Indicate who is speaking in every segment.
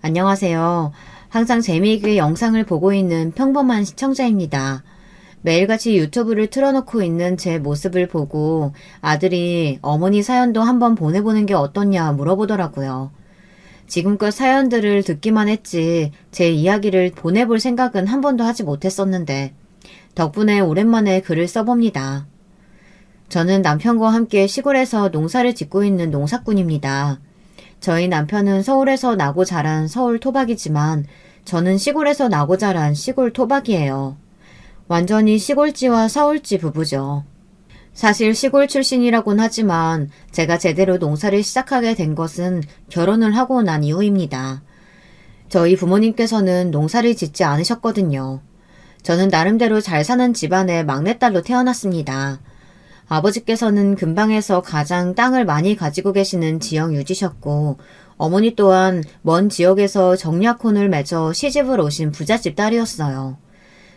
Speaker 1: 안녕하세요. 항상 재미있게 영상을 보고 있는 평범한 시청자입니다. 매일같이 유튜브를 틀어놓고 있는 제 모습을 보고 아들이 어머니 사연도 한번 보내보는 게 어떻냐 물어보더라고요. 지금껏 사연들을 듣기만 했지 제 이야기를 보내볼 생각은 한 번도 하지 못했었는데 덕분에 오랜만에 글을 써봅니다. 저는 남편과 함께 시골에서 농사를 짓고 있는 농사꾼입니다. 저희 남편은 서울에서 나고 자란 서울 토박이지만 저는 시골에서 나고 자란 시골 토박이에요. 완전히 시골쥐와 서울쥐 부부죠. 사실 시골 출신이라곤 하지만 제가 제대로 농사를 시작하게 된 것은 결혼을 하고 난 이후입니다. 저희 부모님께서는 농사를 짓지 않으셨거든요. 저는 나름대로 잘 사는 집안의 막내딸로 태어났습니다. 아버지께서는 근방에서 가장 땅을 많이 가지고 계시는 지역 유지셨고 어머니 또한 먼 지역에서 정약혼을 맺어 시집을 오신 부잣집 딸이었어요.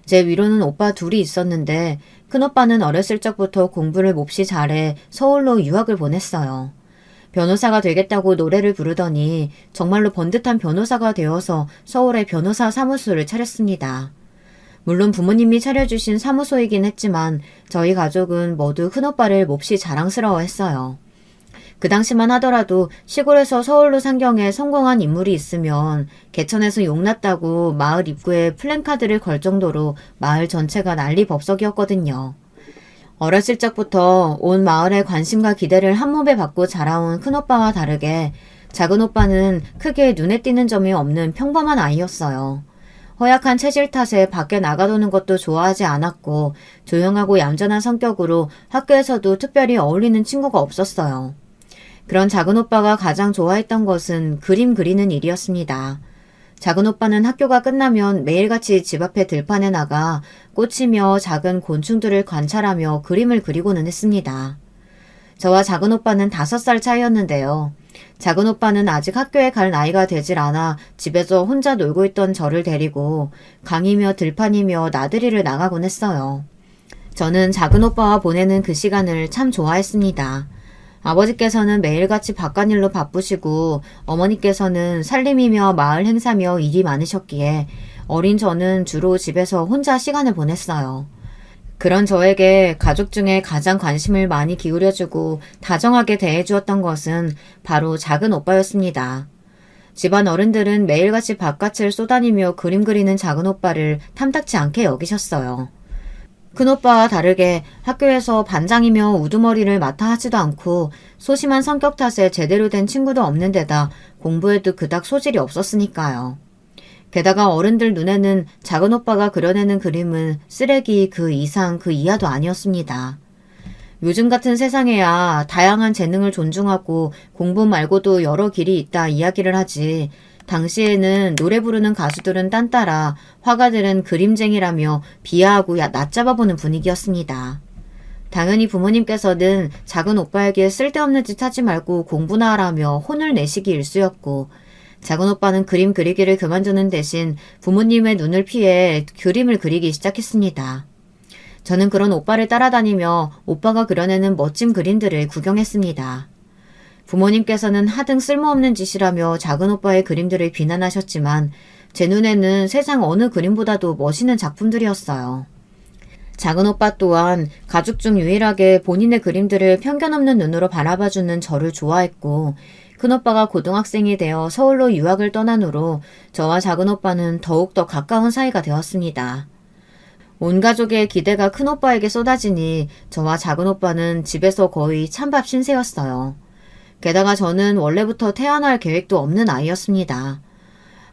Speaker 1: 제 위로는 오빠 둘이 있었는데 큰오빠는 어렸을 적부터 공부를 몹시 잘해 서울로 유학을 보냈어요. 변호사가 되겠다고 노래를 부르더니 정말로 번듯한 변호사가 되어서 서울에 변호사 사무소를 차렸습니다. 물론 부모님이 차려주신 사무소이긴 했지만 저희 가족은 모두 큰오빠를 몹시 자랑스러워했어요. 그 당시만 하더라도 시골에서 서울로 상경해 성공한 인물이 있으면 개천에서 용났다고 마을 입구에 플랜카드를 걸 정도로 마을 전체가 난리법석이었거든요. 어렸을 적부터 온 마을의 관심과 기대를 한몸에 받고 자라온 큰오빠와 다르게 작은오빠는 크게 눈에 띄는 점이 없는 평범한 아이였어요. 허약한 체질 탓에 밖에 나가노는 것도 좋아하지 않았고 조용하고 얌전한 성격으로 학교에서도 특별히 어울리는 친구가 없었어요. 그런 작은오빠가 가장 좋아했던 것은 그림 그리는 일이었습니다. 작은오빠는 학교가 끝나면 매일같이 집 앞에 들판에 나가 꽃이며 작은 곤충들을 관찰하며 그림을 그리고는 했습니다. 저와 작은오빠는 5살 차이였는데요. 작은오빠는 아직 학교에 갈 나이가 되질 않아 집에서 혼자 놀고 있던 저를 데리고 강이며 들판이며 나들이를 나가곤 했어요. 저는 작은오빠와 보내는 그 시간을 참 좋아했습니다. 아버지께서는 매일같이 바깥일로 바쁘시고 어머니께서는 살림이며 마을 행사며 일이 많으셨기에 어린 저는 주로 집에서 혼자 시간을 보냈어요. 그런 저에게 가족 중에 가장 관심을 많이 기울여주고 다정하게 대해주었던 것은 바로 작은 오빠였습니다. 집안 어른들은 매일같이 바깥을 쏘다니며 그림 그리는 작은 오빠를 탐탁치 않게 여기셨어요. 큰오빠와 다르게 학교에서 반장이며 우두머리를 맡아 하지도 않고 소심한 성격 탓에 제대로 된 친구도 없는 데다 공부에도 그닥 소질이 없었으니까요. 게다가 어른들 눈에는 작은 오빠가 그려내는 그림은 쓰레기 그 이상 그 이하도 아니었습니다. 요즘 같은 세상에야 다양한 재능을 존중하고 공부 말고도 여러 길이 있다 이야기를 하지 당시에는 노래 부르는 가수들은 딴따라 화가들은 그림쟁이라며 비하하고 낮잡아보는 분위기였습니다. 당연히 부모님께서는 작은 오빠에게 쓸데없는 짓 하지 말고 공부나 하라며 혼을 내시기 일쑤였고 작은 오빠는 그림 그리기를 그만두는 대신 부모님의 눈을 피해 그림을 그리기 시작했습니다. 저는 그런 오빠를 따라다니며 오빠가 그려내는 멋진 그림들을 구경했습니다. 부모님께서는 하등 쓸모없는 짓이라며 작은 오빠의 그림들을 비난하셨지만 제 눈에는 세상 어느 그림보다도 멋있는 작품들이었어요. 작은 오빠 또한 가족 중 유일하게 본인의 그림들을 편견 없는 눈으로 바라봐주는 저를 좋아했고 큰오빠가 고등학생이 되어 서울로 유학을 떠난 후로 저와 작은 오빠는 더욱더 가까운 사이가 되었습니다. 온 가족의 기대가 큰오빠에게 쏟아지니 저와 작은 오빠는 집에서 거의 찬밥 신세였어요. 게다가 저는 원래부터 태어날 계획도 없는 아이였습니다.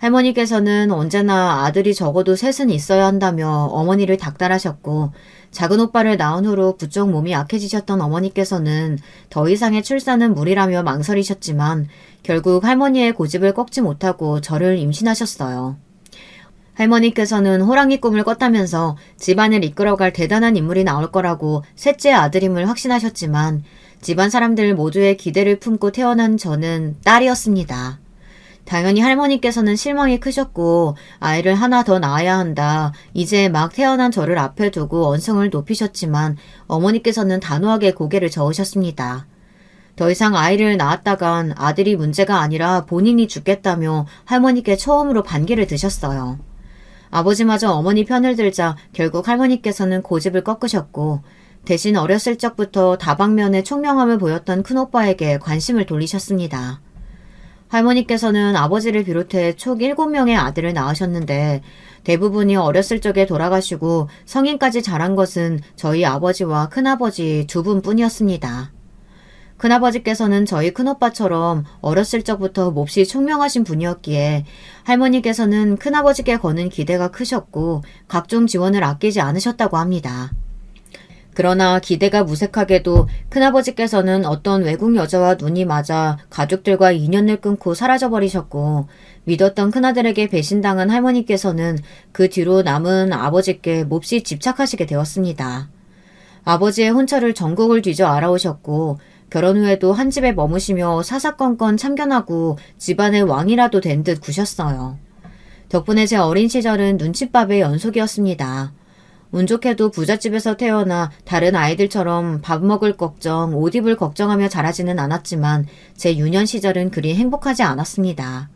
Speaker 1: 할머니께서는 언제나 아들이 적어도 셋은 있어야 한다며 어머니를 닥달하셨고 작은 오빠를 낳은 후로 부쩍 몸이 약해지셨던 어머니께서는 더 이상의 출산은 무리라며 망설이셨지만 결국 할머니의 고집을 꺾지 못하고 저를 임신하셨어요. 할머니께서는 호랑이 꿈을 꿨다면서 집안을 이끌어갈 대단한 인물이 나올 거라고 셋째 아들임을 확신하셨지만 집안 사람들 모두의 기대를 품고 태어난 저는 딸이었습니다. 당연히 할머니께서는 실망이 크셨고 아이를 하나 더 낳아야 한다. 이제 막 태어난 저를 앞에 두고 언성을 높이셨지만 어머니께서는 단호하게 고개를 저으셨습니다. 더 이상 아이를 낳았다간 아들이 문제가 아니라 본인이 죽겠다며 할머니께 처음으로 반기를 드셨어요. 아버지마저 어머니 편을 들자 결국 할머니께서는 고집을 꺾으셨고 대신 어렸을 적부터 다방면에 총명함을 보였던 큰오빠에게 관심을 돌리셨습니다. 할머니께서는 아버지를 비롯해 총 7명의 아들을 낳으셨는데 대부분이 어렸을 적에 돌아가시고 성인까지 자란 것은 저희 아버지와 큰아버지 두 분뿐이었습니다. 큰아버지께서는 저희 큰오빠처럼 어렸을 적부터 몹시 총명하신 분이었기에 할머니께서는 큰아버지께 거는 기대가 크셨고 각종 지원을 아끼지 않으셨다고 합니다. 그러나 기대가 무색하게도 큰아버지께서는 어떤 외국 여자와 눈이 맞아 가족들과 인연을 끊고 사라져버리셨고 믿었던 큰아들에게 배신당한 할머니께서는 그 뒤로 남은 아버지께 몹시 집착하시게 되었습니다. 아버지의 혼처를 전국을 뒤져 알아오셨고 결혼 후에도 한 집에 머무시며 사사건건 참견하고 집안의 왕이라도 된 듯 구셨어요. 덕분에 제 어린 시절은 눈칫밥의 연속이었습니다. 운 좋게도 부잣집에서 태어나 다른 아이들처럼 밥 먹을 걱정, 옷 입을 걱정하며 자라지는 않았지만 제 유년 시절은 그리 행복하지 않았습니다.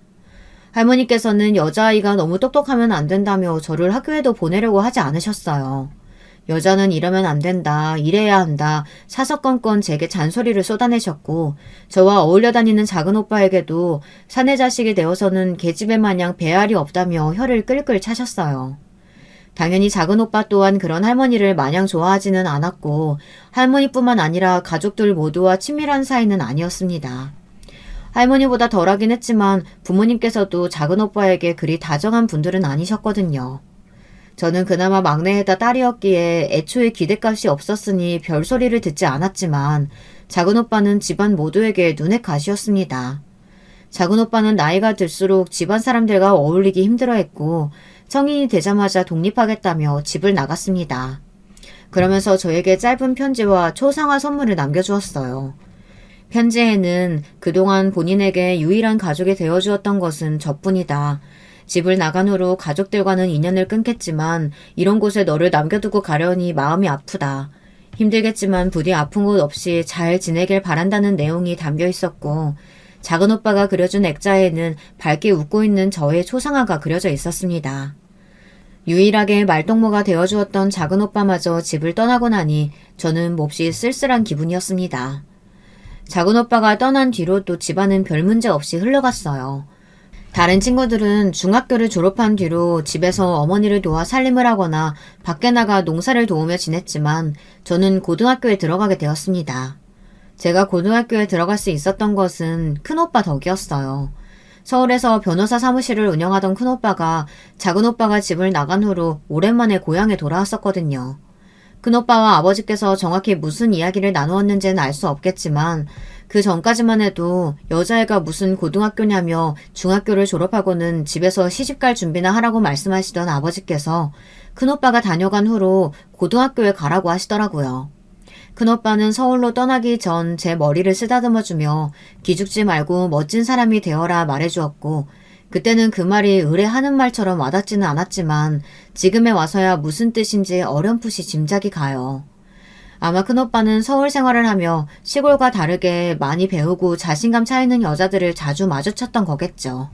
Speaker 1: 할머니께서는 여자아이가 너무 똑똑하면 안 된다며 저를 학교에도 보내려고 하지 않으셨어요. 여자는 이러면 안 된다, 이래야 한다, 사서건건 제게 잔소리를 쏟아내셨고 저와 어울려 다니는 작은 오빠에게도 사내 자식이 되어서는 계집애 마냥 배알이 없다며 혀를 끌끌 차셨어요. 당연히 작은 오빠 또한 그런 할머니를 마냥 좋아하지는 않았고 할머니뿐만 아니라 가족들 모두와 친밀한 사이는 아니었습니다. 할머니보다 덜하긴 했지만 부모님께서도 작은 오빠에게 그리 다정한 분들은 아니셨거든요. 저는 그나마 막내에다 딸이었기에 애초에 기대값이 없었으니 별소리를 듣지 않았지만 작은 오빠는 집안 모두에게 눈의 가시였습니다. 작은 오빠는 나이가 들수록 집안 사람들과 어울리기 힘들어했고 성인이 되자마자 독립하겠다며 집을 나갔습니다. 그러면서 저에게 짧은 편지와 초상화 선물을 남겨주었어요. 편지에는 그동안 본인에게 유일한 가족이 되어주었던 것은 저뿐이다. 집을 나간 후로 가족들과는 인연을 끊겠지만 이런 곳에 너를 남겨두고 가려니 마음이 아프다. 힘들겠지만 부디 아픈 곳 없이 잘 지내길 바란다는 내용이 담겨 있었고 작은 오빠가 그려준 액자에는 밝게 웃고 있는 저의 초상화가 그려져 있었습니다. 유일하게 말동무가 되어주었던 작은 오빠마저 집을 떠나고 나니 저는 몹시 쓸쓸한 기분이었습니다. 작은 오빠가 떠난 뒤로도 집안은 별 문제 없이 흘러갔어요. 다른 친구들은 중학교를 졸업한 뒤로 집에서 어머니를 도와 살림을 하거나 밖에 나가 농사를 도우며 지냈지만 저는 고등학교에 들어가게 되었습니다. 제가 고등학교에 들어갈 수 있었던 것은 큰오빠 덕이었어요. 서울에서 변호사 사무실을 운영하던 큰오빠가 작은 오빠가 집을 나간 후로 오랜만에 고향에 돌아왔었거든요. 큰오빠와 아버지께서 정확히 무슨 이야기를 나누었는지는 알 수 없겠지만 그 전까지만 해도 여자애가 무슨 고등학교냐며 중학교를 졸업하고는 집에서 시집갈 준비나 하라고 말씀하시던 아버지께서 큰오빠가 다녀간 후로 고등학교에 가라고 하시더라고요. 큰오빠는 서울로 떠나기 전 제 머리를 쓰다듬어주며 기죽지 말고 멋진 사람이 되어라 말해주었고 그때는 그 말이 의뢰하는 말처럼 와닿지는 않았지만 지금에 와서야 무슨 뜻인지 어렴풋이 짐작이 가요. 아마 큰오빠는 서울 생활을 하며 시골과 다르게 많이 배우고 자신감 차있는 여자들을 자주 마주쳤던 거겠죠.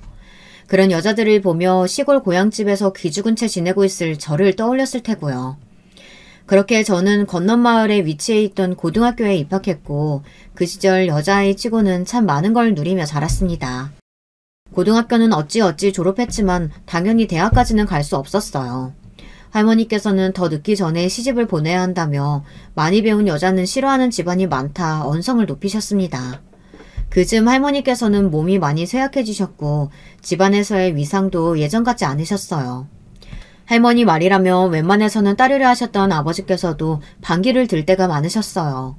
Speaker 1: 그런 여자들을 보며 시골 고향집에서 기죽은 채 지내고 있을 저를 떠올렸을 테고요. 그렇게 저는 건넌마을에 위치해 있던 고등학교에 입학했고 그 시절 여자아이 치고는 참 많은 걸 누리며 자랐습니다. 고등학교는 어찌어찌 졸업했지만 당연히 대학까지는 갈 수 없었어요. 할머니께서는 더 늦기 전에 시집을 보내야 한다며 많이 배운 여자는 싫어하는 집안이 많다 언성을 높이셨습니다. 그즈음 할머니께서는 몸이 많이 쇠약해지셨고 집안에서의 위상도 예전 같지 않으셨어요. 할머니 말이라며 웬만해서는 따르려 하셨던 아버지께서도 반기를 들 때가 많으셨어요.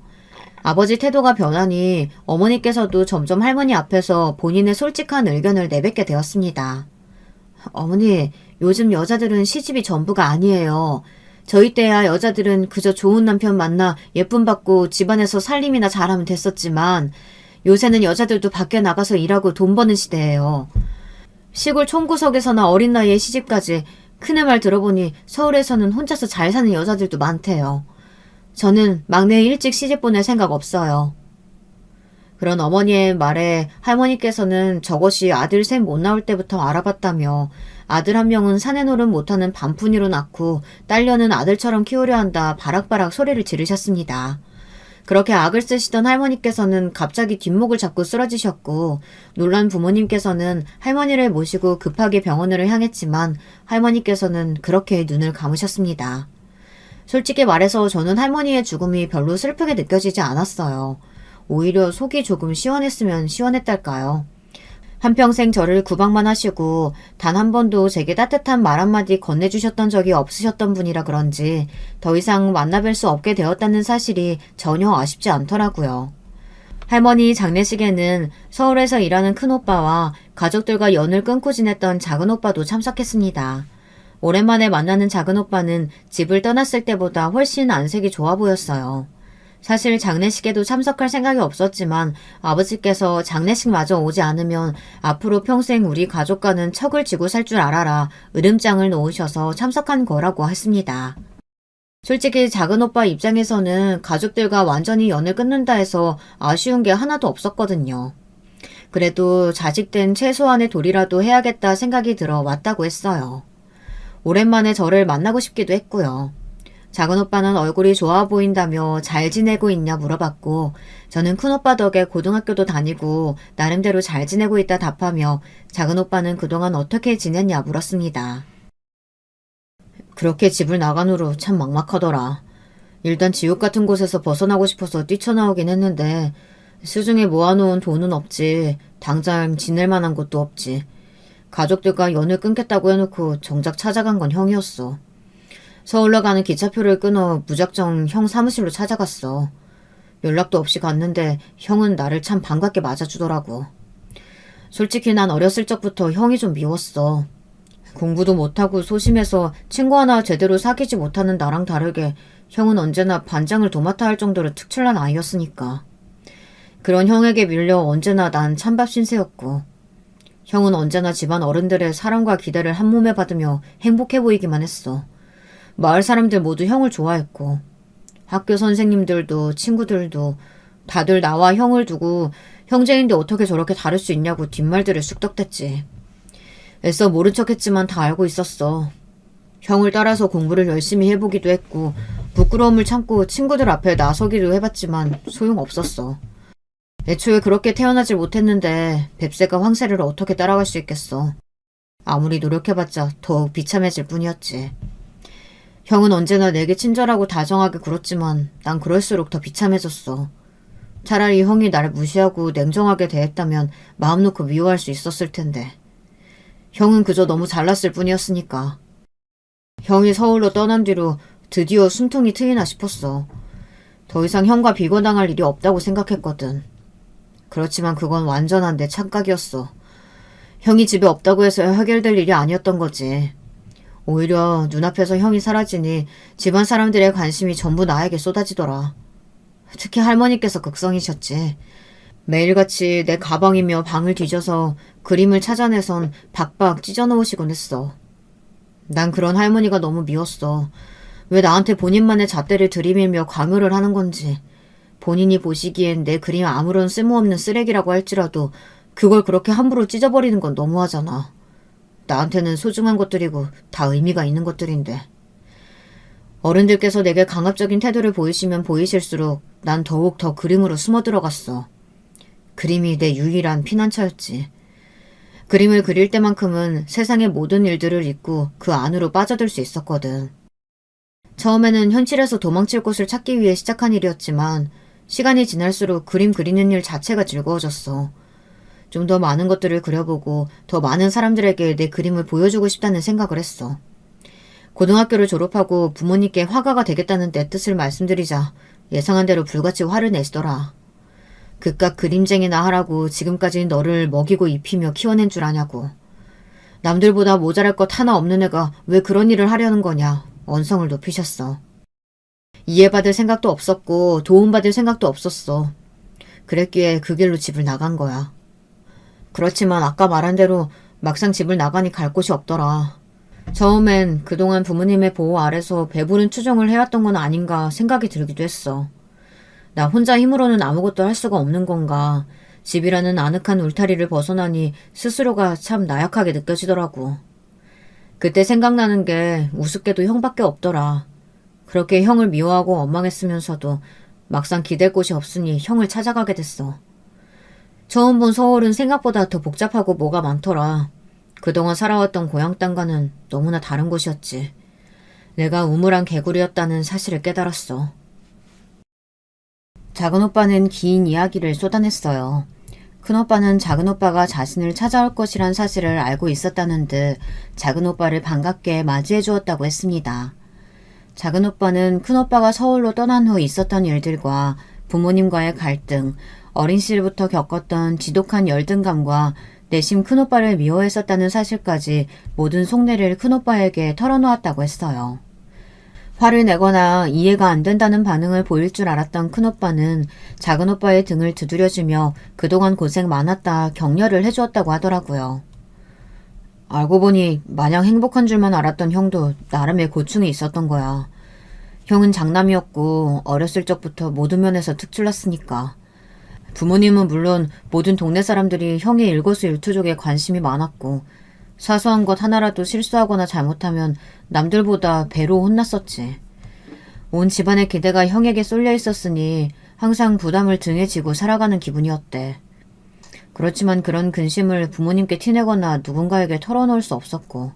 Speaker 1: 아버지 태도가 변하니 어머니께서도 점점 할머니 앞에서 본인의 솔직한 의견을 내뱉게 되었습니다. 어머니, 요즘 여자들은 시집이 전부가 아니에요. 저희 때야 여자들은 그저 좋은 남편 만나 예쁨 받고 집안에서 살림이나 잘하면 됐었지만 요새는 여자들도 밖에 나가서 일하고 돈 버는 시대예요. 시골 촌구석에서나 어린 나이에 시집까지 큰애 말 들어보니 서울에서는 혼자서 잘 사는 여자들도 많대요. 저는 막내 일찍 시집 보낼 생각 없어요. 그런 어머니의 말에 할머니께서는 저것이 아들 셋 못 나올 때부터 알아봤다며 아들 한 명은 사내노릇 못하는 반푼이로 낳고 딸려는 아들처럼 키우려 한다 바락바락 소리를 지르셨습니다. 그렇게 악을 쓰시던 할머니께서는 갑자기 뒷목을 잡고 쓰러지셨고 놀란 부모님께서는 할머니를 모시고 급하게 병원으로 향했지만 할머니께서는 그렇게 눈을 감으셨습니다. 솔직히 말해서 저는 할머니의 죽음이 별로 슬프게 느껴지지 않았어요. 오히려 속이 조금 시원했으면 시원했달까요. 한평생 저를 구박만 하시고 단 한 번도 제게 따뜻한 말 한마디 건네주셨던 적이 없으셨던 분이라 그런지 더 이상 만나뵐 수 없게 되었다는 사실이 전혀 아쉽지 않더라고요. 할머니 장례식에는 서울에서 일하는 큰오빠와 가족들과 연을 끊고 지냈던 작은오빠도 참석했습니다. 오랜만에 만나는 작은오빠는 집을 떠났을 때보다 훨씬 안색이 좋아 보였어요. 사실 장례식에도 참석할 생각이 없었지만 아버지께서 장례식마저 오지 않으면 앞으로 평생 우리 가족과는 척을 지고 살 줄 알아라 으름장을 놓으셔서 참석한 거라고 했습니다. 솔직히 작은오빠 입장에서는 가족들과 완전히 연을 끊는다 해서 아쉬운 게 하나도 없었거든요. 그래도 자식된 최소한의 도리라도 해야겠다 생각이 들어 왔다고 했어요. 오랜만에 저를 만나고 싶기도 했고요. 작은오빠는 얼굴이 좋아 보인다며 잘 지내고 있냐 물어봤고 저는 큰오빠 덕에 고등학교도 다니고 나름대로 잘 지내고 있다 답하며 작은오빠는 그동안 어떻게 지냈냐 물었습니다. 그렇게 집을 나간 후로 참 막막하더라. 일단 지옥 같은 곳에서 벗어나고 싶어서 뛰쳐나오긴 했는데 수중에 모아놓은 돈은 없지 당장 지낼 만한 곳도 없지. 가족들과 연을 끊겠다고 해놓고 정작 찾아간 건 형이었어. 서울로 가는 기차표를 끊어 무작정 형 사무실로 찾아갔어. 연락도 없이 갔는데 형은 나를 참 반갑게 맞아주더라고. 솔직히 난 어렸을 적부터 형이 좀 미웠어. 공부도 못하고 소심해서 친구 하나 제대로 사귀지 못하는 나랑 다르게 형은 언제나 반장을 도맡아 할 정도로 특출난 아이였으니까. 그런 형에게 밀려 언제나 난 찬밥 신세였고 형은 언제나 집안 어른들의 사랑과 기대를 한 몸에 받으며 행복해 보이기만 했어. 마을 사람들 모두 형을 좋아했고 학교 선생님들도 친구들도 다들 나와 형을 두고 형제인데 어떻게 저렇게 다를 수 있냐고 뒷말들을 쑥덕댔지. 애써 모른 척했지만 다 알고 있었어. 형을 따라서 공부를 열심히 해보기도 했고 부끄러움을 참고 친구들 앞에 나서기도 해봤지만 소용없었어. 애초에 그렇게 태어나질 못했는데 뱁새가 황새를 어떻게 따라갈 수 있겠어. 아무리 노력해봤자 더욱 비참해질 뿐이었지. 형은 언제나 내게 친절하고 다정하게 굴었지만 난 그럴수록 더 비참해졌어. 차라리 형이 나를 무시하고 냉정하게 대했다면 마음 놓고 미워할 수 있었을 텐데. 형은 그저 너무 잘났을 뿐이었으니까. 형이 서울로 떠난 뒤로 드디어 숨통이 트이나 싶었어. 더 이상 형과 비교당할 일이 없다고 생각했거든. 그렇지만 그건 완전한 내 착각이었어. 형이 집에 없다고 해서 해결될 일이 아니었던 거지. 오히려 눈앞에서 형이 사라지니 집안 사람들의 관심이 전부 나에게 쏟아지더라. 특히 할머니께서 극성이셨지. 매일같이 내 가방이며 방을 뒤져서 그림을 찾아내선 박박 찢어놓으시곤 했어. 난 그런 할머니가 너무 미웠어. 왜 나한테 본인만의 잣대를 들이밀며 강요를 하는 건지. 본인이 보시기엔 내 그림 아무런 쓸모없는 쓰레기라고 할지라도 그걸 그렇게 함부로 찢어버리는 건 너무하잖아. 나한테는 소중한 것들이고 다 의미가 있는 것들인데. 어른들께서 내게 강압적인 태도를 보이시면 보이실수록 난 더욱 더 그림으로 숨어 들어갔어. 그림이 내 유일한 피난처였지. 그림을 그릴 때만큼은 세상의 모든 일들을 잊고 그 안으로 빠져들 수 있었거든. 처음에는 현실에서 도망칠 곳을 찾기 위해 시작한 일이었지만 시간이 지날수록 그림 그리는 일 자체가 즐거워졌어. 좀 더 많은 것들을 그려보고 더 많은 사람들에게 내 그림을 보여주고 싶다는 생각을 했어. 고등학교를 졸업하고 부모님께 화가가 되겠다는 내 뜻을 말씀드리자 예상한 대로 불같이 화를 내시더라. 그깟 그림쟁이나 하라고 지금까지 너를 먹이고 입히며 키워낸 줄 아냐고. 남들보다 모자랄 것 하나 없는 애가 왜 그런 일을 하려는 거냐 언성을 높이셨어. 이해받을 생각도 없었고 도움받을 생각도 없었어. 그랬기에 그 길로 집을 나간 거야. 그렇지만 아까 말한 대로 막상 집을 나가니 갈 곳이 없더라. 처음엔 그동안 부모님의 보호 아래서 배부른 추정을 해왔던 건 아닌가 생각이 들기도 했어. 나 혼자 힘으로는 아무것도 할 수가 없는 건가. 집이라는 아늑한 울타리를 벗어나니 스스로가 참 나약하게 느껴지더라고. 그때 생각나는 게 우습게도 형밖에 없더라. 그렇게 형을 미워하고 원망했으면서도 막상 기댈 곳이 없으니 형을 찾아가게 됐어. 처음 본 서울은 생각보다 더 복잡하고 뭐가 많더라. 그동안 살아왔던 고향 땅과는 너무나 다른 곳이었지. 내가 우물한 개구리였다는 사실을 깨달았어. 작은 오빠는 긴 이야기를 쏟아냈어요. 큰 오빠는 작은 오빠가 자신을 찾아올 것이란 사실을 알고 있었다는 듯 작은 오빠를 반갑게 맞이해 주었다고 했습니다. 작은 오빠는 큰 오빠가 서울로 떠난 후 있었던 일들과 부모님과의 갈등, 어린 시절부터 겪었던 지독한 열등감과 내심 큰 오빠를 미워했었다는 사실까지 모든 속내를 큰 오빠에게 털어놓았다고 했어요. 화를 내거나 이해가 안 된다는 반응을 보일 줄 알았던 큰 오빠는 작은 오빠의 등을 두드려주며 그동안 고생 많았다 격려를 해주었다고 하더라고요. 알고 보니 마냥 행복한 줄만 알았던 형도 나름의 고충이 있었던 거야. 형은 장남이었고 어렸을 적부터 모든 면에서 특출났으니까. 부모님은 물론 모든 동네 사람들이 형의 일거수일투족에 관심이 많았고 사소한 것 하나라도 실수하거나 잘못하면 남들보다 배로 혼났었지. 온 집안의 기대가 형에게 쏠려 있었으니 항상 부담을 등에 지고 살아가는 기분이었대. 그렇지만 그런 근심을 부모님께 티내거나 누군가에게 털어놓을 수 없었고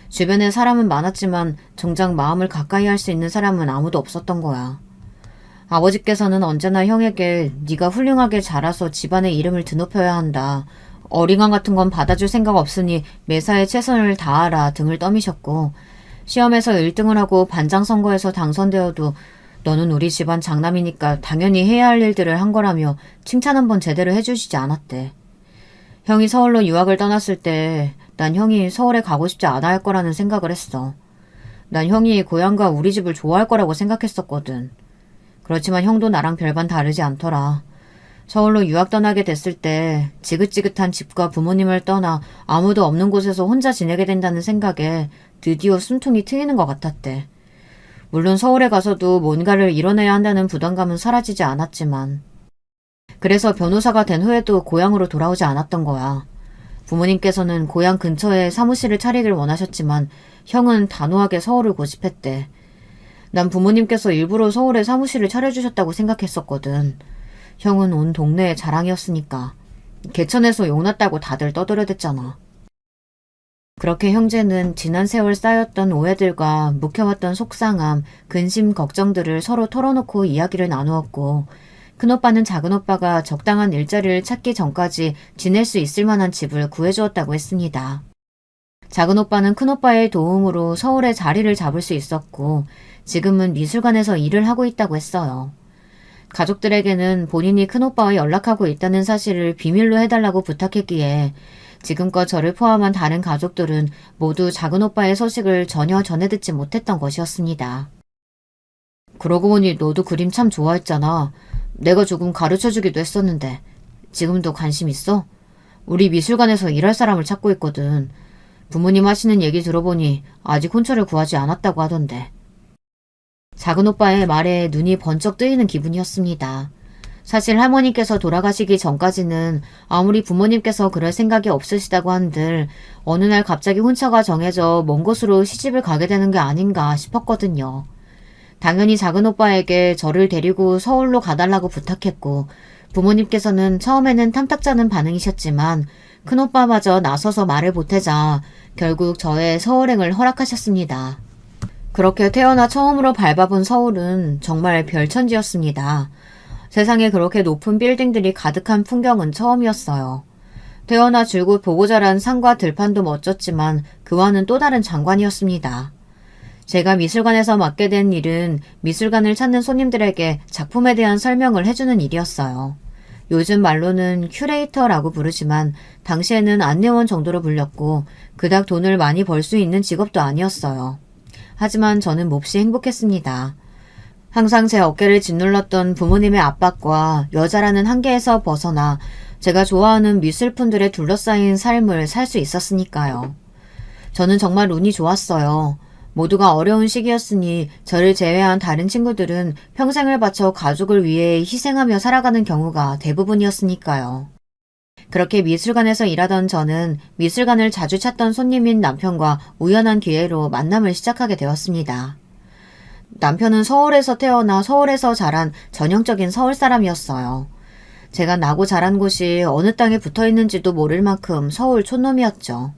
Speaker 1: 주변에 사람은 많았지만 정작 마음을 가까이 할 수 있는 사람은 아무도 없었던 거야. 아버지께서는 언제나 형에게 네가 훌륭하게 자라서 집안의 이름을 드높여야 한다. 어린강 같은 건 받아줄 생각 없으니 매사에 최선을 다하라 등을 떠미셨고 시험에서 1등을 하고 반장 선거에서 당선되어도 너는 우리 집안 장남이니까 당연히 해야 할 일들을 한 거라며 칭찬 한번 제대로 해주시지 않았대. 형이 서울로 유학을 떠났을 때 난 형이 서울에 가고 싶지 않아 할 거라는 생각을 했어. 난 형이 고향과 우리 집을 좋아할 거라고 생각했었거든. 그렇지만 형도 나랑 별반 다르지 않더라. 서울로 유학 떠나게 됐을 때 지긋지긋한 집과 부모님을 떠나 아무도 없는 곳에서 혼자 지내게 된다는 생각에 드디어 숨통이 트이는 것 같았대. 물론 서울에 가서도 뭔가를 이뤄내야 한다는 부담감은 사라지지 않았지만 그래서 변호사가 된 후에도 고향으로 돌아오지 않았던 거야. 부모님께서는 고향 근처에 사무실을 차리길 원하셨지만 형은 단호하게 서울을 고집했대. 난 부모님께서 일부러 서울에 사무실을 차려주셨다고 생각했었거든. 형은 온 동네의 자랑이었으니까. 개천에서 용났다고 다들 떠들어댔잖아. 그렇게 형제는 지난 세월 쌓였던 오해들과 묵혀왔던 속상함, 근심, 걱정들을 서로 털어놓고 이야기를 나누었고 큰오빠는 작은오빠가 적당한 일자리를 찾기 전까지 지낼 수 있을 만한 집을 구해주었다고 했습니다. 작은오빠는 큰오빠의 도움으로 서울에 자리를 잡을 수 있었고 지금은 미술관에서 일을 하고 있다고 했어요. 가족들에게는 본인이 큰오빠와 연락하고 있다는 사실을 비밀로 해달라고 부탁했기에 지금껏 저를 포함한 다른 가족들은 모두 작은오빠의 소식을 전혀 전해듣지 못했던 것이었습니다. 그러고 보니 너도 그림 참 좋아했잖아. 내가 조금 가르쳐주기도 했었는데 지금도 관심 있어? 우리 미술관에서 일할 사람을 찾고 있거든. 부모님 하시는 얘기 들어보니 아직 혼처를 구하지 않았다고 하던데. 작은 오빠의 말에 눈이 번쩍 뜨이는 기분이었습니다. 사실 할머니께서 돌아가시기 전까지는 아무리 부모님께서 그럴 생각이 없으시다고 한들 어느 날 갑자기 혼처가 정해져 먼 곳으로 시집을 가게 되는 게 아닌가 싶었거든요. 당연히 작은 오빠에게 저를 데리고 서울로 가달라고 부탁했고 부모님께서는 처음에는 탐탁자는 반응이셨지만 큰오빠마저 나서서 말을 보태자 결국 저의 서울행을 허락하셨습니다. 그렇게 태어나 처음으로 밟아본 서울은 정말 별천지였습니다. 세상에 그렇게 높은 빌딩들이 가득한 풍경은 처음이었어요. 태어나 줄곧 보고 자란 산과 들판도 멋졌지만 그와는 또 다른 장관이었습니다. 제가 미술관에서 맡게 된 일은 미술관을 찾는 손님들에게 작품에 대한 설명을 해주는 일이었어요. 요즘 말로는 큐레이터라고 부르지만 당시에는 안내원 정도로 불렸고 그닥 돈을 많이 벌 수 있는 직업도 아니었어요. 하지만 저는 몹시 행복했습니다. 항상 제 어깨를 짓눌렀던 부모님의 압박과 여자라는 한계에서 벗어나 제가 좋아하는 미술품들에 둘러싸인 삶을 살 수 있었으니까요. 저는 정말 운이 좋았어요. 모두가 어려운 시기였으니 저를 제외한 다른 친구들은 평생을 바쳐 가족을 위해 희생하며 살아가는 경우가 대부분이었으니까요. 그렇게 미술관에서 일하던 저는 미술관을 자주 찾던 손님인 남편과 우연한 기회로 만남을 시작하게 되었습니다. 남편은 서울에서 태어나 서울에서 자란 전형적인 서울 사람이었어요. 제가 나고 자란 곳이 어느 땅에 붙어 있는지도 모를 만큼 서울 촌놈이었죠.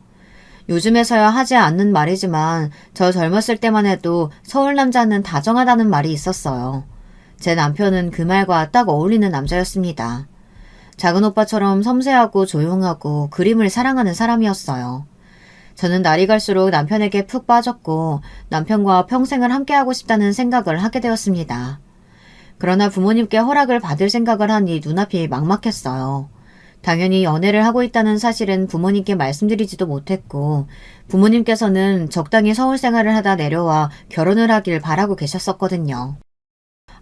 Speaker 1: 요즘에서야 하지 않는 말이지만 저 젊었을 때만 해도 서울 남자는 다정하다는 말이 있었어요. 제 남편은 그 말과 딱 어울리는 남자였습니다. 작은 오빠처럼 섬세하고 조용하고 그림을 사랑하는 사람이었어요. 저는 날이 갈수록 남편에게 푹 빠졌고 남편과 평생을 함께하고 싶다는 생각을 하게 되었습니다. 그러나 부모님께 허락을 받을 생각을 하니 눈앞이 막막했어요. 당연히 연애를 하고 있다는 사실은 부모님께 말씀드리지도 못했고 부모님께서는 적당히 서울 생활을 하다 내려와 결혼을 하길 바라고 계셨었거든요.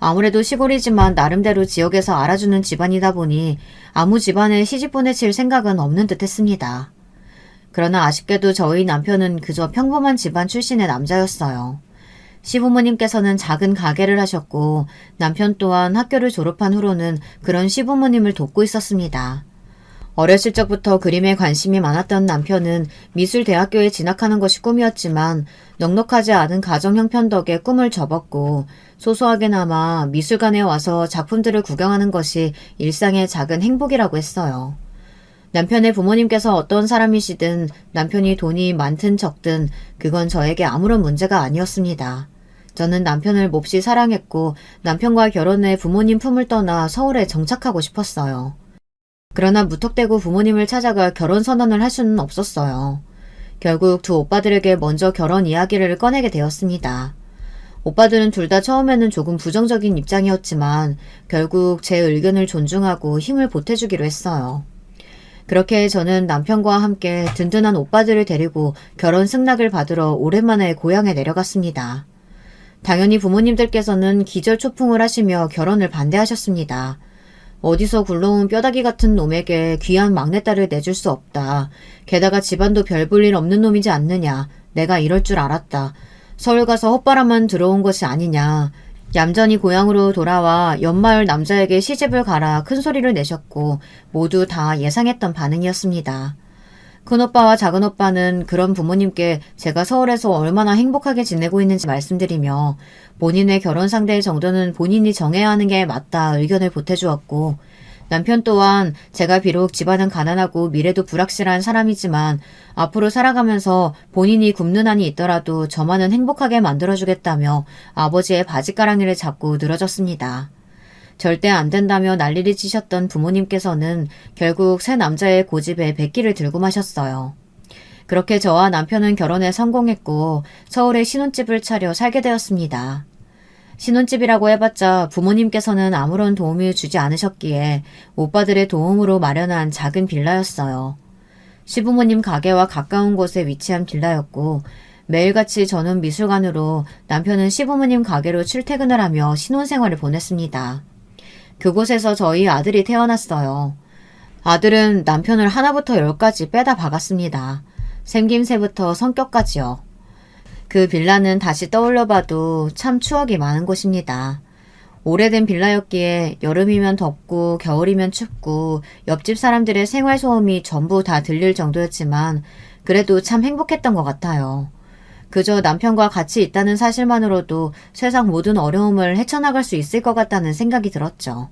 Speaker 1: 아무래도 시골이지만 나름대로 지역에서 알아주는 집안이다 보니 아무 집안에 시집 보내칠 생각은 없는 듯 했습니다. 그러나 아쉽게도 저희 남편은 그저 평범한 집안 출신의 남자였어요. 시부모님께서는 작은 가게를 하셨고 남편 또한 학교를 졸업한 후로는 그런 시부모님을 돕고 있었습니다. 어렸을 적부터 그림에 관심이 많았던 남편은 미술대학교에 진학하는 것이 꿈이었지만 넉넉하지 않은 가정 형편 덕에 꿈을 접었고 소소하게나마 미술관에 와서 작품들을 구경하는 것이 일상의 작은 행복이라고 했어요. 남편의 부모님께서 어떤 사람이시든 남편이 돈이 많든 적든 그건 저에게 아무런 문제가 아니었습니다. 저는 남편을 몹시 사랑했고 남편과 결혼해 부모님 품을 떠나 서울에 정착하고 싶었어요. 그러나 무턱대고 부모님을 찾아가 결혼 선언을 할 수는 없었어요. 결국 두 오빠들에게 먼저 결혼 이야기를 꺼내게 되었습니다. 오빠들은 둘 다 처음에는 조금 부정적인 입장이었지만 결국 제 의견을 존중하고 힘을 보태주기로 했어요. 그렇게 저는 남편과 함께 든든한 오빠들을 데리고 결혼 승낙을 받으러 오랜만에 고향에 내려갔습니다. 당연히 부모님들께서는 기절초풍을 하시며 결혼을 반대하셨습니다. 어디서 굴러온 뼈다귀 같은 놈에게 귀한 막내딸을 내줄 수 없다. 게다가 집안도 별 볼 일 없는 놈이지 않느냐. 내가 이럴 줄 알았다. 서울 가서 헛바람만 들어온 것이 아니냐. 얌전히 고향으로 돌아와 옆마을 남자에게 시집을 가라 큰 소리를 내셨고 모두 다 예상했던 반응이었습니다. 큰오빠와 작은오빠는 그런 부모님께 제가 서울에서 얼마나 행복하게 지내고 있는지 말씀드리며 본인의 결혼 상대의 정도는 본인이 정해야 하는 게 맞다 의견을 보태주었고 남편 또한 제가 비록 집안은 가난하고 미래도 불확실한 사람이지만 앞으로 살아가면서 본인이 굶는 한이 있더라도 저만은 행복하게 만들어주겠다며 아버지의 바짓가랑이를 잡고 늘어졌습니다. 절대 안 된다며 난리를 치셨던 부모님께서는 결국 새 남자의 고집에 백기를 들고 마셨어요. 그렇게 저와 남편은 결혼에 성공했고 서울에 신혼집을 차려 살게 되었습니다. 신혼집이라고 해봤자 부모님께서는 아무런 도움을 주지 않으셨기에 오빠들의 도움으로 마련한 작은 빌라였어요. 시부모님 가게와 가까운 곳에 위치한 빌라였고 매일같이 저는 미술관으로 남편은 시부모님 가게로 출퇴근을 하며 신혼생활을 보냈습니다. 그곳에서 저희 아들이 태어났어요. 아들은 남편을 하나부터 열까지 빼다 박았습니다. 생김새부터 성격까지요. 그 빌라는 다시 떠올려봐도 참 추억이 많은 곳입니다. 오래된 빌라였기에 여름이면 덥고 겨울이면 춥고 옆집 사람들의 생활소음이 전부 다 들릴 정도였지만 그래도 참 행복했던 것 같아요. 그저 남편과 같이 있다는 사실만으로도 세상 모든 어려움을 헤쳐나갈 수 있을 것 같다는 생각이 들었죠.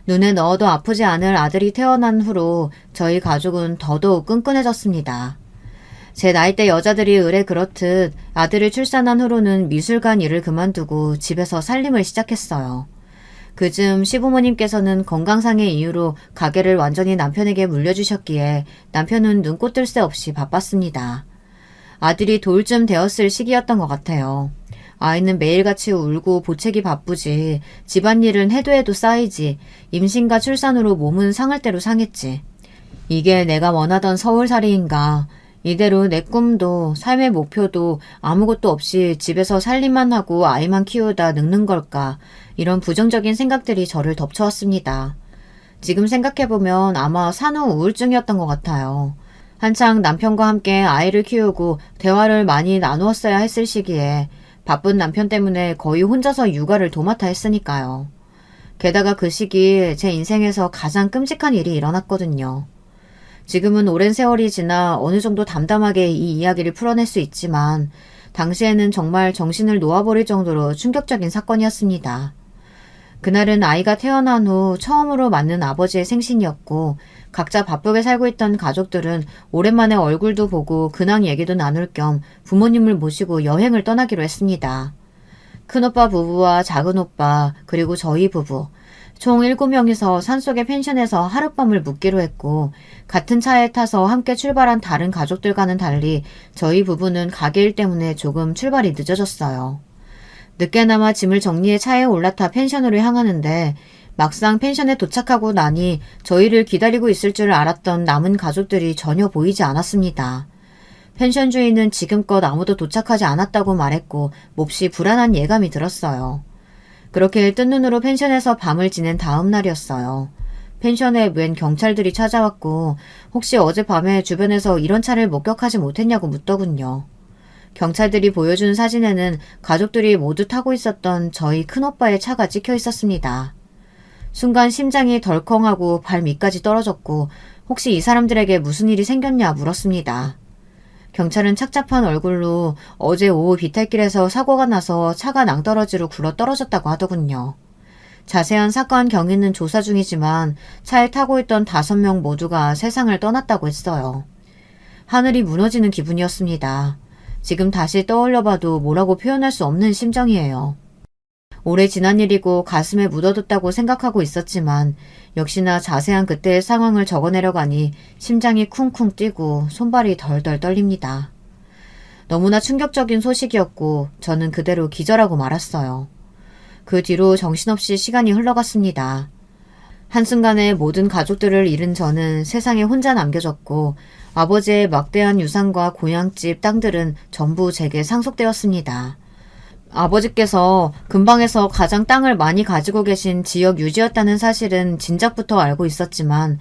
Speaker 1: 눈에 넣어도 아프지 않을 아들이 태어난 후로 저희 가족은 더더욱 끈끈해졌습니다. 제 나이대 여자들이 의례 그렇듯 아들을 출산한 후로는 미술관 일을 그만두고 집에서 살림을 시작했어요. 그즘 시부모님께서는 건강상의 이유로 가게를 완전히 남편에게 물려주셨기에 남편은 눈꽃 뜰 새 없이 바빴습니다. 아들이 돌쯤 되었을 시기였던 것 같아요. 아이는 매일같이 울고 보채기 바쁘지 집안일은 해도 해도 쌓이지 임신과 출산으로 몸은 상할 대로 상했지. 이게 내가 원하던 서울살이인가. 이대로 내 꿈도 삶의 목표도 아무것도 없이 집에서 살림만 하고 아이만 키우다 늙는 걸까. 이런 부정적인 생각들이 저를 덮쳐왔습니다. 지금 생각해보면 아마 산후 우울증이었던 것 같아요. 한창 남편과 함께 아이를 키우고 대화를 많이 나누었어야 했을 시기에 바쁜 남편 때문에 거의 혼자서 육아를 도맡아 했으니까요. 게다가 그 시기 제 인생에서 가장 끔찍한 일이 일어났거든요. 지금은 오랜 세월이 지나 어느 정도 담담하게 이 이야기를 풀어낼 수 있지만 당시에는 정말 정신을 놓아버릴 정도로 충격적인 사건이었습니다. 그날은 아이가 태어난 후 처음으로 맞는 아버지의 생신이었고 각자 바쁘게 살고 있던 가족들은 오랜만에 얼굴도 보고 근황 얘기도 나눌 겸 부모님을 모시고 여행을 떠나기로 했습니다. 큰오빠 부부와 작은오빠 그리고 저희 부부 총 7명이서 산속의 펜션에서 하룻밤을 묵기로 했고 같은 차에 타서 함께 출발한 다른 가족들과는 달리 저희 부부는 가게 일 때문에 조금 출발이 늦어졌어요. 늦게나마 짐을 정리해 차에 올라타 펜션으로 향하는데 막상 펜션에 도착하고 나니 저희를 기다리고 있을 줄 알았던 남은 가족들이 전혀 보이지 않았습니다. 펜션 주인은 지금껏 아무도 도착하지 않았다고 말했고 몹시 불안한 예감이 들었어요. 그렇게 뜬 눈으로 펜션에서 밤을 지낸 다음 날이었어요. 펜션에 웬 경찰들이 찾아왔고 혹시 어젯밤에 주변에서 이런 차를 목격하지 못했냐고 묻더군요. 경찰들이 보여준 사진에는 가족들이 모두 타고 있었던 저희 큰오빠의 차가 찍혀 있었습니다. 순간 심장이 덜컹하고 발 밑까지 떨어졌고 혹시 이 사람들에게 무슨 일이 생겼냐 물었습니다. 경찰은 착잡한 얼굴로 어제 오후 비탈길에서 사고가 나서 차가 낭떠러지로 굴러 떨어졌다고 하더군요. 자세한 사건 경위는 조사 중이지만 차에 타고 있던 5명 모두가 세상을 떠났다고 했어요. 하늘이 무너지는 기분이었습니다. 지금 다시 떠올려봐도 뭐라고 표현할 수 없는 심정이에요. 오래 지난 일이고 가슴에 묻어뒀다고 생각하고 있었지만 역시나 자세한 그때의 상황을 적어내려가니 심장이 쿵쿵 뛰고 손발이 덜덜 떨립니다. 너무나 충격적인 소식이었고 저는 그대로 기절하고 말았어요. 그 뒤로 정신없이 시간이 흘러갔습니다. 한순간에 모든 가족들을 잃은 저는 세상에 혼자 남겨졌고 아버지의 막대한 유산과 고향집 땅들은 전부 제게 상속되었습니다. 아버지께서 근방에서 가장 땅을 많이 가지고 계신 지역 유지였다는 사실은 진작부터 알고 있었지만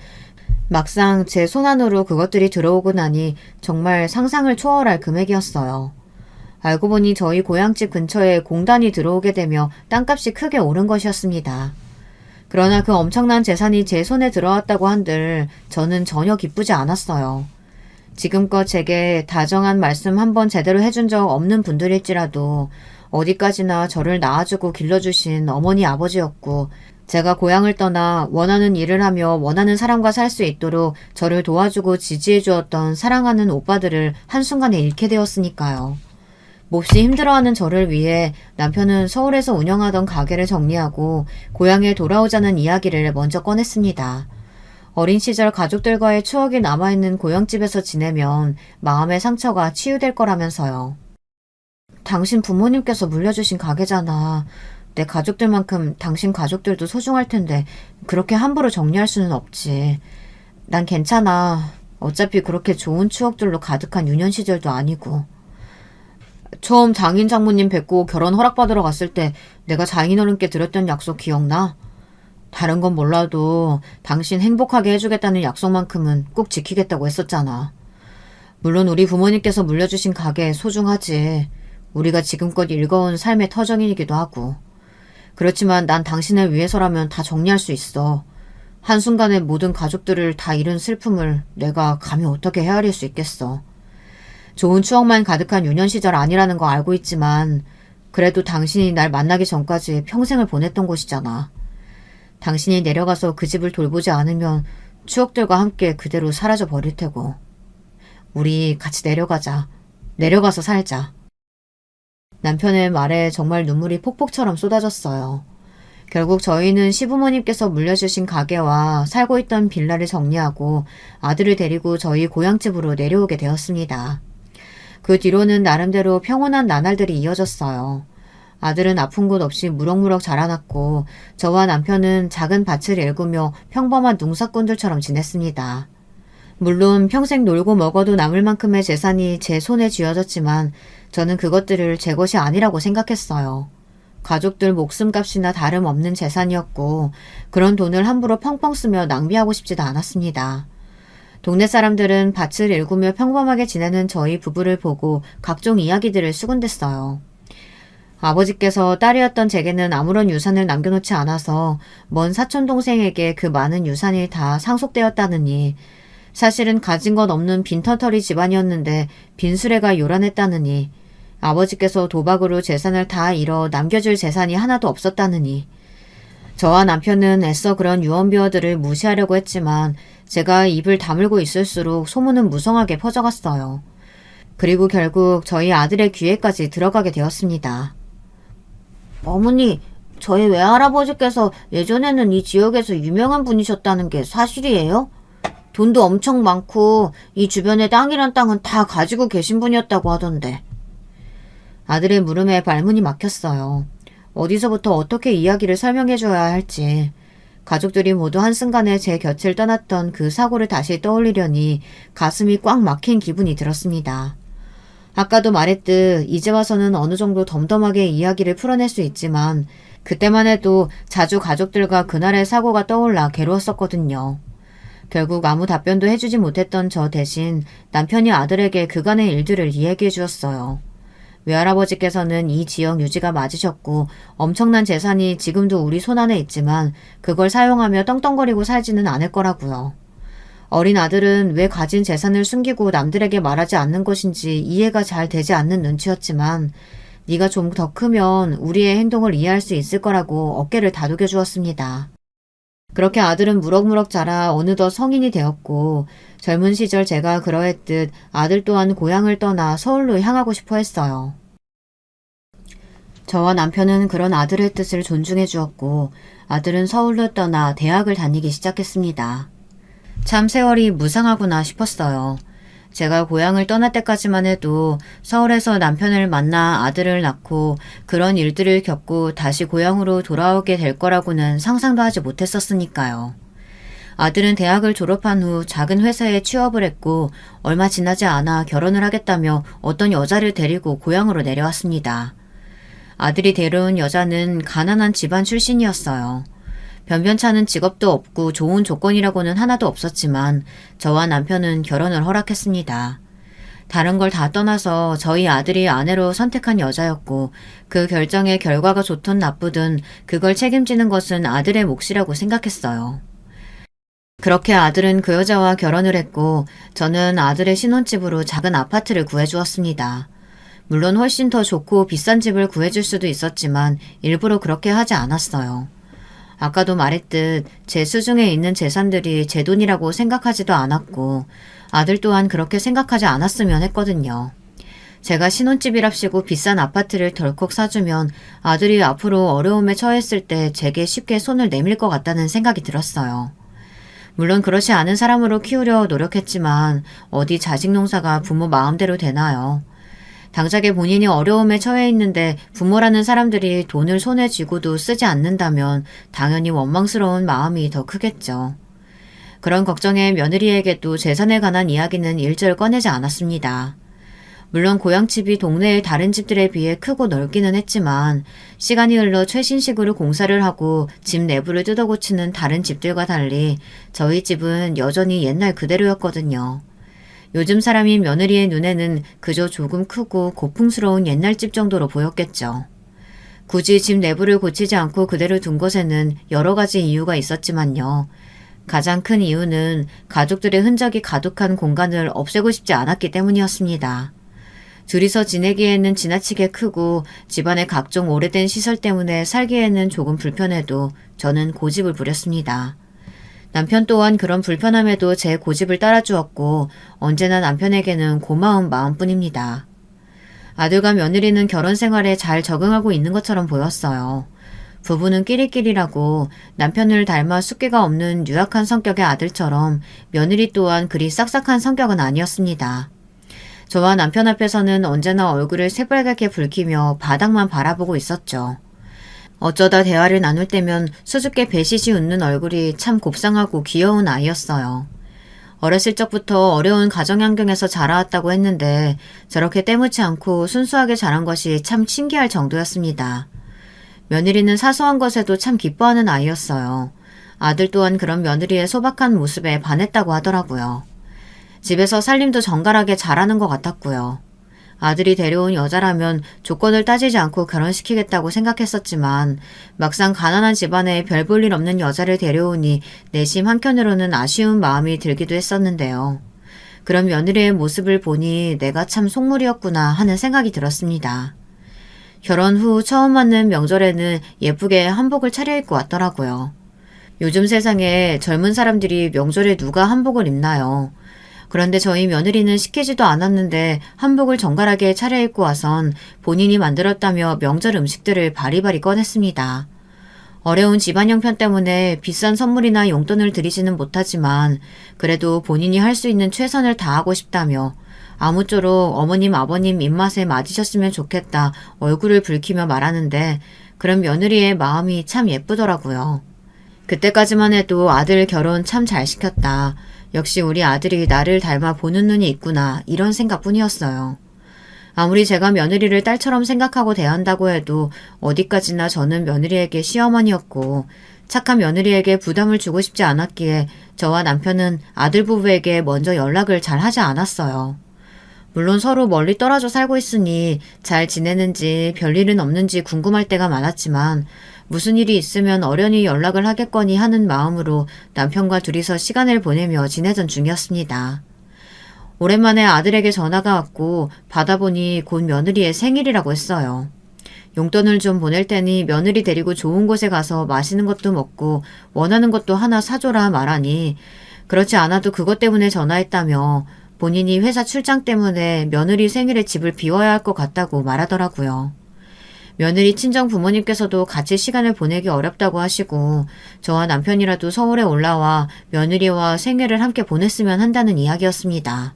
Speaker 1: 막상 제 손안으로 그것들이 들어오고 나니 정말 상상을 초월할 금액이었어요. 알고 보니 저희 고향집 근처에 공단이 들어오게 되며 땅값이 크게 오른 것이었습니다. 그러나 그 엄청난 재산이 제 손에 들어왔다고 한들 저는 전혀 기쁘지 않았어요. 지금껏 제게 다정한 말씀 한번 제대로 해준 적 없는 분들일지라도 어디까지나 저를 낳아주고 길러주신 어머니 아버지였고 제가 고향을 떠나 원하는 일을 하며 원하는 사람과 살 수 있도록 저를 도와주고 지지해 주었던 사랑하는 오빠들을 한순간에 잃게 되었으니까요. 몹시 힘들어하는 저를 위해 남편은 서울에서 운영하던 가게를 정리하고 고향에 돌아오자는 이야기를 먼저 꺼냈습니다. 어린 시절 가족들과의 추억이 남아있는 고향집에서 지내면 마음의 상처가 치유될 거라면서요. 당신 부모님께서 물려주신 가게잖아. 내 가족들만큼 당신 가족들도 소중할 텐데 그렇게 함부로 정리할 수는 없지. 난 괜찮아. 어차피 그렇게 좋은 추억들로 가득한 유년 시절도 아니고. 처음 장인 장모님 뵙고 결혼 허락받으러 갔을 때 내가 장인어른께 드렸던 약속 기억나? 다른 건 몰라도 당신 행복하게 해주겠다는 약속만큼은 꼭 지키겠다고 했었잖아. 물론 우리 부모님께서 물려주신 가게 소중하지. 우리가 지금껏 읽어온 삶의 터전이기도 하고. 그렇지만 난 당신을 위해서라면 다 정리할 수 있어. 한순간에 모든 가족들을 다 잃은 슬픔을 내가 감히 어떻게 헤아릴 수 있겠어. 좋은 추억만 가득한 유년 시절 아니라는 거 알고 있지만 그래도 당신이 날 만나기 전까지 평생을 보냈던 곳이잖아. 당신이 내려가서 그 집을 돌보지 않으면 추억들과 함께 그대로 사라져 버릴 테고. 우리 같이 내려가자. 내려가서 살자. 남편의 말에 정말 눈물이 폭폭처럼 쏟아졌어요. 결국 저희는 시부모님께서 물려주신 가게와 살고 있던 빌라를 정리하고 아들을 데리고 저희 고향집으로 내려오게 되었습니다. 그 뒤로는 나름대로 평온한 나날들이 이어졌어요. 아들은 아픈 곳 없이 무럭무럭 자라났고 저와 남편은 작은 밭을 일구며 평범한 농사꾼들처럼 지냈습니다. 물론 평생 놀고 먹어도 남을 만큼의 재산이 제 손에 쥐어졌지만 저는 그것들을 제 것이 아니라고 생각했어요. 가족들 목숨값이나 다름없는 재산이었고 그런 돈을 함부로 펑펑 쓰며 낭비하고 싶지도 않았습니다. 동네 사람들은 밭을 일구며 평범하게 지내는 저희 부부를 보고 각종 이야기들을 수군댔어요. 아버지께서 딸이었던 제게는 아무런 유산을 남겨놓지 않아서 먼 사촌동생에게 그 많은 유산이 다 상속되었다느니, 사실은 가진 것 없는 빈털터리 집안이었는데 빈수레가 요란했다느니, 아버지께서 도박으로 재산을 다 잃어 남겨줄 재산이 하나도 없었다느니, 저와 남편은 애써 그런 유언비어들을 무시하려고 했지만 제가 입을 다물고 있을수록 소문은 무성하게 퍼져갔어요. 그리고 결국 저희 아들의 귀에까지 들어가게 되었습니다. 어머니, 저희 외할아버지께서 예전에는 이 지역에서 유명한 분이셨다는 게 사실이에요? 돈도 엄청 많고 이 주변에 땅이란 땅은 다 가지고 계신 분이었다고 하던데. 아들의 물음에 발문이 막혔어요. 어디서부터 어떻게 이야기를 설명해줘야 할지. 가족들이 모두 한순간에 제 곁을 떠났던 그 사고를 다시 떠올리려니 가슴이 꽉 막힌 기분이 들었습니다. 아까도 말했듯 이제 와서는 어느 정도 덤덤하게 이야기를 풀어낼 수 있지만 그때만 해도 자주 가족들과 그날의 사고가 떠올라 괴로웠었거든요. 결국 아무 답변도 해주지 못했던 저 대신 남편이 아들에게 그간의 일들을 이야기해 주었어요. 외할아버지께서는 이 지역 유지가 맞으셨고 엄청난 재산이 지금도 우리 손안에 있지만 그걸 사용하며 떵떵거리고 살지는 않을 거라고요. 어린 아들은 왜 가진 재산을 숨기고 남들에게 말하지 않는 것인지 이해가 잘 되지 않는 눈치였지만 네가 좀 더 크면 우리의 행동을 이해할 수 있을 거라고 어깨를 다독여 주었습니다. 그렇게 아들은 무럭무럭 자라 어느덧 성인이 되었고 젊은 시절 제가 그러했듯 아들 또한 고향을 떠나 서울로 향하고 싶어 했어요. 저와 남편은 그런 아들의 뜻을 존중해 주었고 아들은 서울로 떠나 대학을 다니기 시작했습니다. 참 세월이 무상하구나 싶었어요. 제가 고향을 떠날 때까지만 해도 서울에서 남편을 만나 아들을 낳고 그런 일들을 겪고 다시 고향으로 돌아오게 될 거라고는 상상도 하지 못했었으니까요. 아들은 대학을 졸업한 후 작은 회사에 취업을 했고 얼마 지나지 않아 결혼을 하겠다며 어떤 여자를 데리고 고향으로 내려왔습니다. 아들이 데려온 여자는 가난한 집안 출신이었어요. 변변찮은 직업도 없고 좋은 조건이라고는 하나도 없었지만 저와 남편은 결혼을 허락했습니다. 다른 걸 다 떠나서 저희 아들이 아내로 선택한 여자였고 그 결정의 결과가 좋든 나쁘든 그걸 책임지는 것은 아들의 몫이라고 생각했어요. 그렇게 아들은 그 여자와 결혼을 했고 저는 아들의 신혼집으로 작은 아파트를 구해주었습니다. 물론 훨씬 더 좋고 비싼 집을 구해줄 수도 있었지만 일부러 그렇게 하지 않았어요. 아까도 말했듯 제 수중에 있는 재산들이 제 돈이라고 생각하지도 않았고 아들 또한 그렇게 생각하지 않았으면 했거든요. 제가 신혼집이랍시고 비싼 아파트를 덜컥 사주면 아들이 앞으로 어려움에 처했을 때 제게 쉽게 손을 내밀 것 같다는 생각이 들었어요. 물론 그렇지 않은 사람으로 키우려 노력했지만 어디 자식 농사가 부모 마음대로 되나요? 당장에 본인이 어려움에 처해 있는데 부모라는 사람들이 돈을 손에 쥐고도 쓰지 않는다면 당연히 원망스러운 마음이 더 크겠죠. 그런 걱정에 며느리에게도 재산에 관한 이야기는 일절 꺼내지 않았습니다. 물론 고향집이 동네의 다른 집들에 비해 크고 넓기는 했지만 시간이 흘러 최신식으로 공사를 하고 집 내부를 뜯어고치는 다른 집들과 달리 저희 집은 여전히 옛날 그대로였거든요. 요즘 사람인 며느리의 눈에는 그저 조금 크고 고풍스러운 옛날 집 정도로 보였겠죠. 굳이 집 내부를 고치지 않고 그대로 둔 것에는 여러 가지 이유가 있었지만요. 가장 큰 이유는 가족들의 흔적이 가득한 공간을 없애고 싶지 않았기 때문이었습니다. 둘이서 지내기에는 지나치게 크고 집안의 각종 오래된 시설 때문에 살기에는 조금 불편해도 저는 고집을 부렸습니다. 남편 또한 그런 불편함에도 제 고집을 따라주었고 언제나 남편에게는 고마운 마음뿐입니다. 아들과 며느리는 결혼 생활에 잘 적응하고 있는 것처럼 보였어요. 부부는 끼리끼리라고 남편을 닮아 숫기가 없는 유약한 성격의 아들처럼 며느리 또한 그리 싹싹한 성격은 아니었습니다. 저와 남편 앞에서는 언제나 얼굴을 새빨갛게 붉히며 바닥만 바라보고 있었죠. 어쩌다 대화를 나눌 때면 수줍게 배시시 웃는 얼굴이 참 곱상하고 귀여운 아이였어요. 어렸을 적부터 어려운 가정 환경에서 자라왔다고 했는데 저렇게 때묻지 않고 순수하게 자란 것이 참 신기할 정도였습니다. 며느리는 사소한 것에도 참 기뻐하는 아이였어요. 아들 또한 그런 며느리의 소박한 모습에 반했다고 하더라고요. 집에서 살림도 정갈하게 잘하는 것 같았고요. 아들이 데려온 여자라면 조건을 따지지 않고 결혼시키겠다고 생각했었지만 막상 가난한 집안에 별 볼 일 없는 여자를 데려오니 내심 한켠으로는 아쉬운 마음이 들기도 했었는데요. 그런 며느리의 모습을 보니 내가 참 속물이었구나 하는 생각이 들었습니다. 결혼 후 처음 맞는 명절에는 예쁘게 한복을 차려입고 왔더라고요. 요즘 세상에 젊은 사람들이 명절에 누가 한복을 입나요? 그런데 저희 며느리는 시키지도 않았는데 한복을 정갈하게 차려입고 와선 본인이 만들었다며 명절 음식들을 바리바리 꺼냈습니다. 어려운 집안 형편 때문에 비싼 선물이나 용돈을 드리지는 못하지만 그래도 본인이 할 수 있는 최선을 다하고 싶다며 아무쪼록 어머님 아버님 입맛에 맞으셨으면 좋겠다 얼굴을 붉히며 말하는데 그런 며느리의 마음이 참 예쁘더라고요. 그때까지만 해도 아들 결혼 참 잘 시켰다. 역시 우리 아들이 나를 닮아 보는 눈이 있구나 이런 생각뿐이었어요. 아무리 제가 며느리를 딸처럼 생각하고 대한다고 해도 어디까지나 저는 며느리에게 시어머니였고 착한 며느리에게 부담을 주고 싶지 않았기에 저와 남편은 아들 부부에게 먼저 연락을 잘 하지 않았어요. 물론 서로 멀리 떨어져 살고 있으니 잘 지내는지 별일은 없는지 궁금할 때가 많았지만 무슨 일이 있으면 어련히 연락을 하겠거니 하는 마음으로 남편과 둘이서 시간을 보내며 지내던 중이었습니다. 오랜만에 아들에게 전화가 왔고 받아보니 곧 며느리의 생일이라고 했어요. 용돈을 좀 보낼 테니 며느리 데리고 좋은 곳에 가서 맛있는 것도 먹고 원하는 것도 하나 사줘라 말하니 그렇지 않아도 그것 때문에 전화했다며 본인이 회사 출장 때문에 며느리 생일에 집을 비워야 할 것 같다고 말하더라고요. 며느리 친정 부모님께서도 같이 시간을 보내기 어렵다고 하시고 저와 남편이라도 서울에 올라와 며느리와 생일을 함께 보냈으면 한다는 이야기였습니다.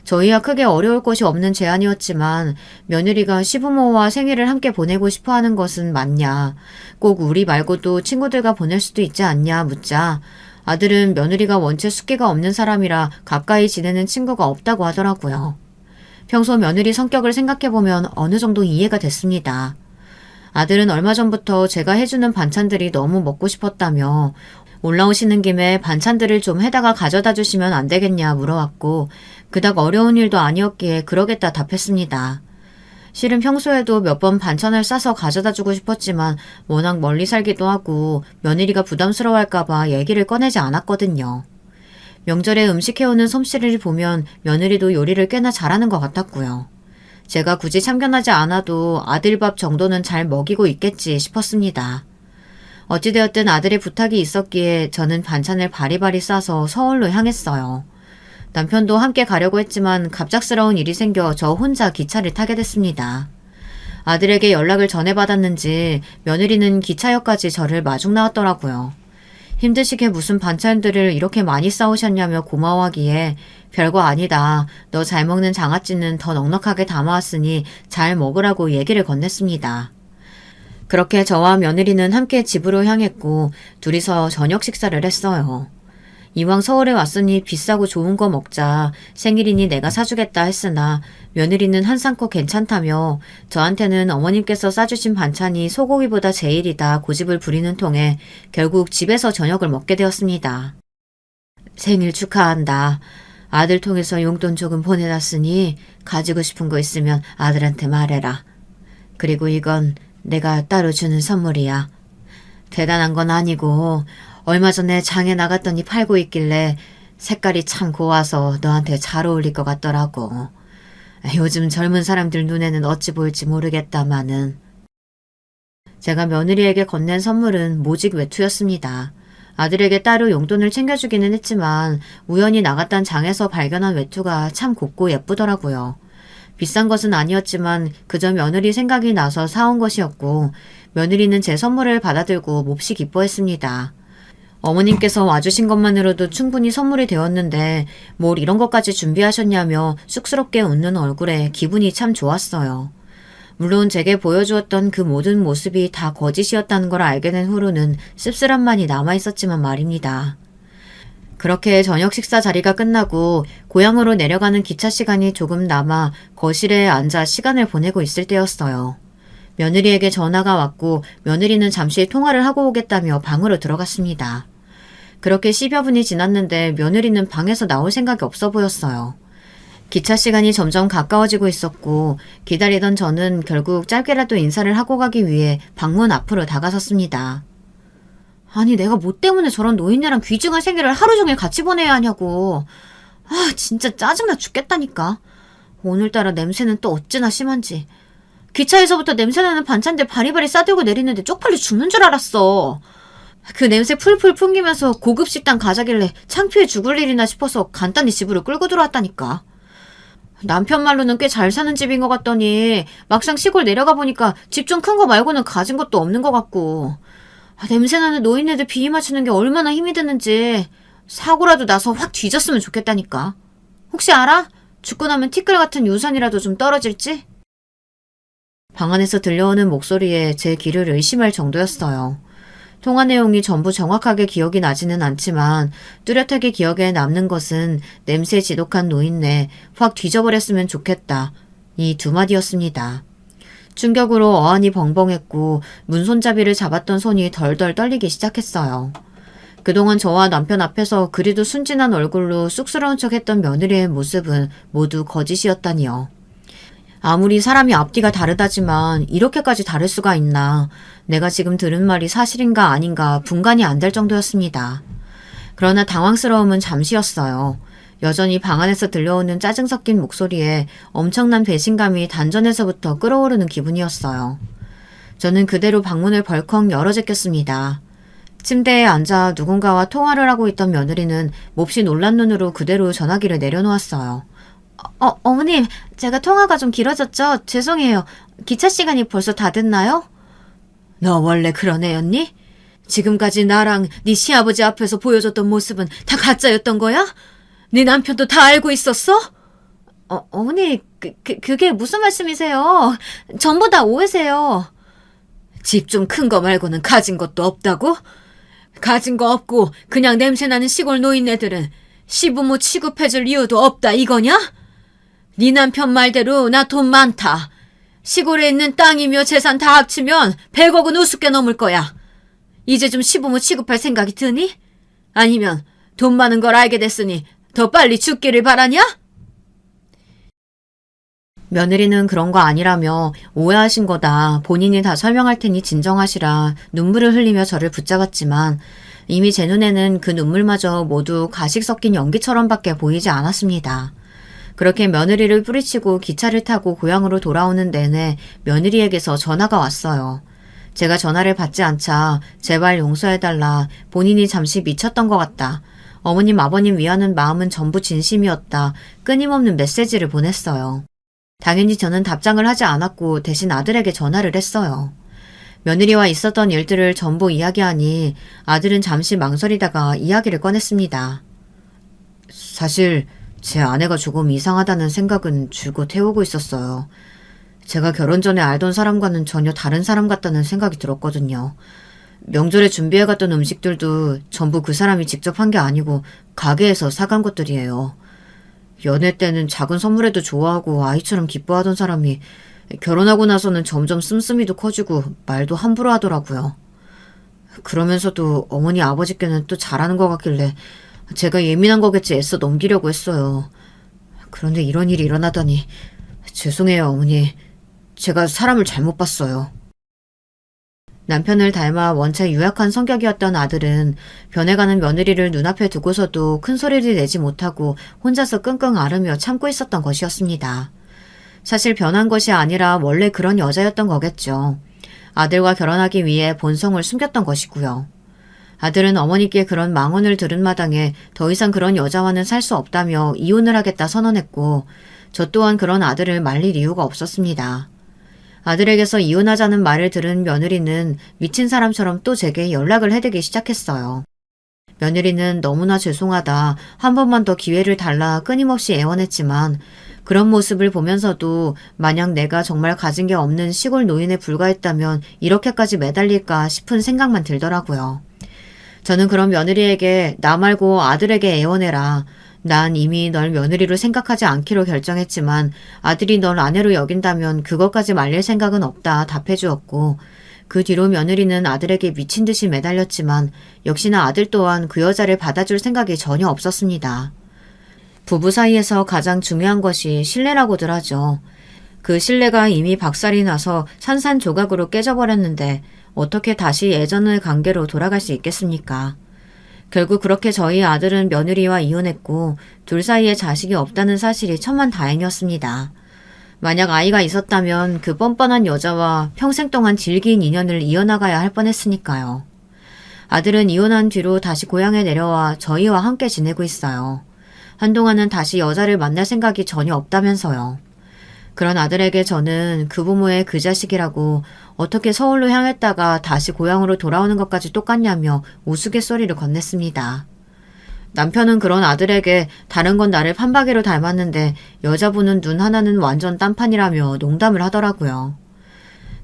Speaker 1: 저희야 크게 어려울 것이 없는 제안이었지만 며느리가 시부모와 생일을 함께 보내고 싶어하는 것은 맞냐, 꼭 우리 말고도 친구들과 보낼 수도 있지 않냐 묻자 아들은 며느리가 원체 숫기가 없는 사람이라 가까이 지내는 친구가 없다고 하더라고요. 평소 며느리 성격을 생각해보면 어느 정도 이해가 됐습니다. 아들은 얼마 전부터 제가 해주는 반찬들이 너무 먹고 싶었다며 올라오시는 김에 반찬들을 좀 해다가 가져다 주시면 안 되겠냐 물어왔고 그닥 어려운 일도 아니었기에 그러겠다 답했습니다. 실은 평소에도 몇 번 반찬을 싸서 가져다 주고 싶었지만 워낙 멀리 살기도 하고 며느리가 부담스러워할까봐 얘기를 꺼내지 않았거든요. 명절에 음식 해오는 솜씨를 보면 며느리도 요리를 꽤나 잘하는 것 같았고요. 제가 굳이 참견하지 않아도 아들 밥 정도는 잘 먹이고 있겠지 싶었습니다. 어찌되었든 아들의 부탁이 있었기에 저는 반찬을 바리바리 싸서 서울로 향했어요. 남편도 함께 가려고 했지만 갑작스러운 일이 생겨 저 혼자 기차를 타게 됐습니다. 아들에게 연락을 전해받았는지 며느리는 기차역까지 저를 마중 나왔더라고요. 힘드시게 무슨 반찬들을 이렇게 많이 싸우셨냐며 고마워하기에 별거 아니다. 너 잘 먹는 장아찌는 더 넉넉하게 담아왔으니 잘 먹으라고 얘기를 건넸습니다. 그렇게 저와 며느리는 함께 집으로 향했고 둘이서 저녁 식사를 했어요. 이왕 서울에 왔으니 비싸고 좋은 거 먹자. 생일이니 내가 사주겠다 했으나 며느리는 한상껏 괜찮다며 저한테는 어머님께서 싸주신 반찬이 소고기보다 제일이다 고집을 부리는 통에 결국 집에서 저녁을 먹게 되었습니다. 생일 축하한다. 아들 통해서 용돈 조금 보내놨으니 가지고 싶은 거 있으면 아들한테 말해라. 그리고 이건 내가 따로 주는 선물이야. 대단한 건 아니고 얼마 전에 장에 나갔더니 팔고 있길래 색깔이 참 고와서 너한테 잘 어울릴 것 같더라고. 요즘 젊은 사람들 눈에는 어찌 보일지 모르겠다마는. 제가 며느리에게 건넨 선물은 모직 외투였습니다. 아들에게 따로 용돈을 챙겨주기는 했지만 우연히 나갔던 장에서 발견한 외투가 참 곱고 예쁘더라고요. 비싼 것은 아니었지만 그저 며느리 생각이 나서 사온 것이었고 며느리는 제 선물을 받아들고 몹시 기뻐했습니다. 어머님께서 와주신 것만으로도 충분히 선물이 되었는데 뭘 이런 것까지 준비하셨냐며 쑥스럽게 웃는 얼굴에 기분이 참 좋았어요. 물론 제게 보여주었던 그 모든 모습이 다 거짓이었다는 걸 알게 된 후로는 씁쓸함만이 남아있었지만 말입니다. 그렇게 저녁 식사 자리가 끝나고 고향으로 내려가는 기차 시간이 조금 남아 거실에 앉아 시간을 보내고 있을 때였어요. 며느리에게 전화가 왔고 며느리는 잠시 통화를 하고 오겠다며 방으로 들어갔습니다. 그렇게 10여 분이 지났는데 며느리는 방에서 나올 생각이 없어 보였어요. 기차 시간이 점점 가까워지고 있었고 기다리던 저는 결국 짧게라도 인사를 하고 가기 위해 방문 앞으로 다가섰습니다. 아니 내가 뭐 때문에 저런 노인네랑 귀중한 생일을 하루 종일 같이 보내야 하냐고. 아 진짜 짜증나 죽겠다니까. 오늘따라 냄새는 또 어찌나 심한지. 기차에서부터 냄새나는 반찬들 바리바리 싸들고 내리는데 쪽팔려 죽는 줄 알았어. 그 냄새 풀풀 풍기면서 고급 식당 가자길래 창피해 죽을 일이나 싶어서 간단히 집으로 끌고 들어왔다니까. 남편 말로는 꽤 잘 사는 집인 것 같더니 막상 시골 내려가 보니까 집 좀 큰 거 말고는 가진 것도 없는 것 같고. 냄새나는 노인네들 비위 맞추는 게 얼마나 힘이 드는지. 사고라도 나서 확 뒤졌으면 좋겠다니까. 혹시 알아? 죽고 나면 티끌 같은 유산이라도 좀 떨어질지? 방 안에서 들려오는 목소리에 제 귀를 의심할 정도였어요. 통화 내용이 전부 정확하게 기억이 나지는 않지만 뚜렷하게 기억에 남는 것은 냄새 지독한 노인네, 확 뒤져버렸으면 좋겠다. 이 두 마디였습니다. 충격으로 어안이 벙벙했고 문손잡이를 잡았던 손이 덜덜 떨리기 시작했어요. 그동안 저와 남편 앞에서 그리도 순진한 얼굴로 쑥스러운 척했던 며느리의 모습은 모두 거짓이었다니요. 아무리 사람이 앞뒤가 다르다지만 이렇게까지 다를 수가 있나. 내가 지금 들은 말이 사실인가 아닌가 분간이 안 될 정도였습니다. 그러나 당황스러움은 잠시였어요. 여전히 방 안에서 들려오는 짜증 섞인 목소리에 엄청난 배신감이 단전에서부터 끓어오르는 기분이었어요. 저는 그대로 방문을 벌컥 열어 제꼈습니다. 침대에 앉아 누군가와 통화를 하고 있던 며느리는 몹시 놀란 눈으로 그대로 전화기를 내려놓았어요. 어머님, 제가 통화가 좀 길어졌죠? 죄송해요. 기차 시간이 벌써 다 됐나요? 너 원래 그런 애였니? 지금까지 나랑 네 시아버지 앞에서 보여줬던 모습은 다 가짜였던 거야? 네 남편도 다 알고 있었어? 어머니, 그게 무슨 말씀이세요? 전부 다 오해세요. 집 좀 큰 거 말고는 가진 것도 없다고? 가진 거 없고 그냥 냄새나는 시골 노인네들은 시부모 취급해줄 이유도 없다 이거냐? 네 남편 말대로 나 돈 많다. 시골에 있는 땅이며 재산 다 합치면 100억은 우습게 넘을 거야. 이제 좀 시부모 취급할 생각이 드니? 아니면 돈 많은 걸 알게 됐으니 더 빨리 죽기를 바라냐? 며느리는 그런 거 아니라며 오해하신 거다. 본인이 다 설명할 테니 진정하시라. 눈물을 흘리며 저를 붙잡았지만 이미 제 눈에는 그 눈물마저 모두 가식 섞인 연기처럼 밖에 보이지 않았습니다. 그렇게 며느리를 뿌리치고 기차를 타고 고향으로 돌아오는 내내 며느리에게서 전화가 왔어요. 제가 전화를 받지 않자 제발 용서해달라. 본인이 잠시 미쳤던 것 같다. 어머님 아버님 위하는 마음은 전부 진심이었다. 끊임없는 메시지를 보냈어요. 당연히 저는 답장을 하지 않았고 대신 아들에게 전화를 했어요. 며느리와 있었던 일들을 전부 이야기하니 아들은 잠시 망설이다가 이야기를 꺼냈습니다. 사실 제 아내가 조금 이상하다는 생각은 줄곧 해오고 있었어요. 제가 결혼 전에 알던 사람과는 전혀 다른 사람 같다는 생각이 들었거든요. 명절에 준비해갔던 음식들도 전부 그 사람이 직접 한 게 아니고 가게에서 사간 것들이에요. 연애 때는 작은 선물에도 좋아하고 아이처럼 기뻐하던 사람이 결혼하고 나서는 점점 씀씀이도 커지고 말도 함부로 하더라고요. 그러면서도 어머니 아버지께는 또 잘하는 것 같길래 제가 예민한 거겠지 애써 넘기려고 했어요. 그런데 이런 일이 일어나다니 죄송해요 어머니. 제가 사람을 잘못 봤어요. 남편을 닮아 원체 유약한 성격이었던 아들은 변해가는 며느리를 눈앞에 두고서도 큰 소리를 내지 못하고 혼자서 끙끙 앓으며 참고 있었던 것이었습니다. 사실 변한 것이 아니라 원래 그런 여자였던 거겠죠. 아들과 결혼하기 위해 본성을 숨겼던 것이고요. 아들은 어머니께 그런 망언을 들은 마당에 더 이상 그런 여자와는 살 수 없다며 이혼을 하겠다 선언했고 저 또한 그런 아들을 말릴 이유가 없었습니다. 아들에게서 이혼하자는 말을 들은 며느리는 미친 사람처럼 또 제게 연락을 해대기 시작했어요. 며느리는 너무나 죄송하다, 한 번만 더 기회를 달라 끊임없이 애원했지만 그런 모습을 보면서도 만약 내가 정말 가진 게 없는 시골 노인에 불과했다면 이렇게까지 매달릴까 싶은 생각만 들더라고요. 저는 그런 며느리에게 나 말고 아들에게 애원해라. 난 이미 널 며느리로 생각하지 않기로 결정했지만 아들이 널 아내로 여긴다면 그것까지 말릴 생각은 없다 답해주었고 그 뒤로 며느리는 아들에게 미친 듯이 매달렸지만 역시나 아들 또한 그 여자를 받아줄 생각이 전혀 없었습니다. 부부 사이에서 가장 중요한 것이 신뢰라고들 하죠. 그 신뢰가 이미 박살이 나서 산산조각으로 깨져버렸는데 어떻게 다시 예전의 관계로 돌아갈 수 있겠습니까? 결국 그렇게 저희 아들은 며느리와 이혼했고 둘 사이에 자식이 없다는 사실이 천만다행이었습니다. 만약 아이가 있었다면 그 뻔뻔한 여자와 평생 동안 질긴 인연을 이어나가야 할 뻔했으니까요. 아들은 이혼한 뒤로 다시 고향에 내려와 저희와 함께 지내고 있어요. 한동안은 다시 여자를 만날 생각이 전혀 없다면서요. 그런 아들에게 저는 그 부모의 그 자식이라고 어떻게 서울로 향했다가 다시 고향으로 돌아오는 것까지 똑같냐며 우스갯소리를 건넸습니다. 남편은 그런 아들에게 다른 건 나를 판박이로 닮았는데 여자분은 눈 하나는 완전 딴판이라며 농담을 하더라고요.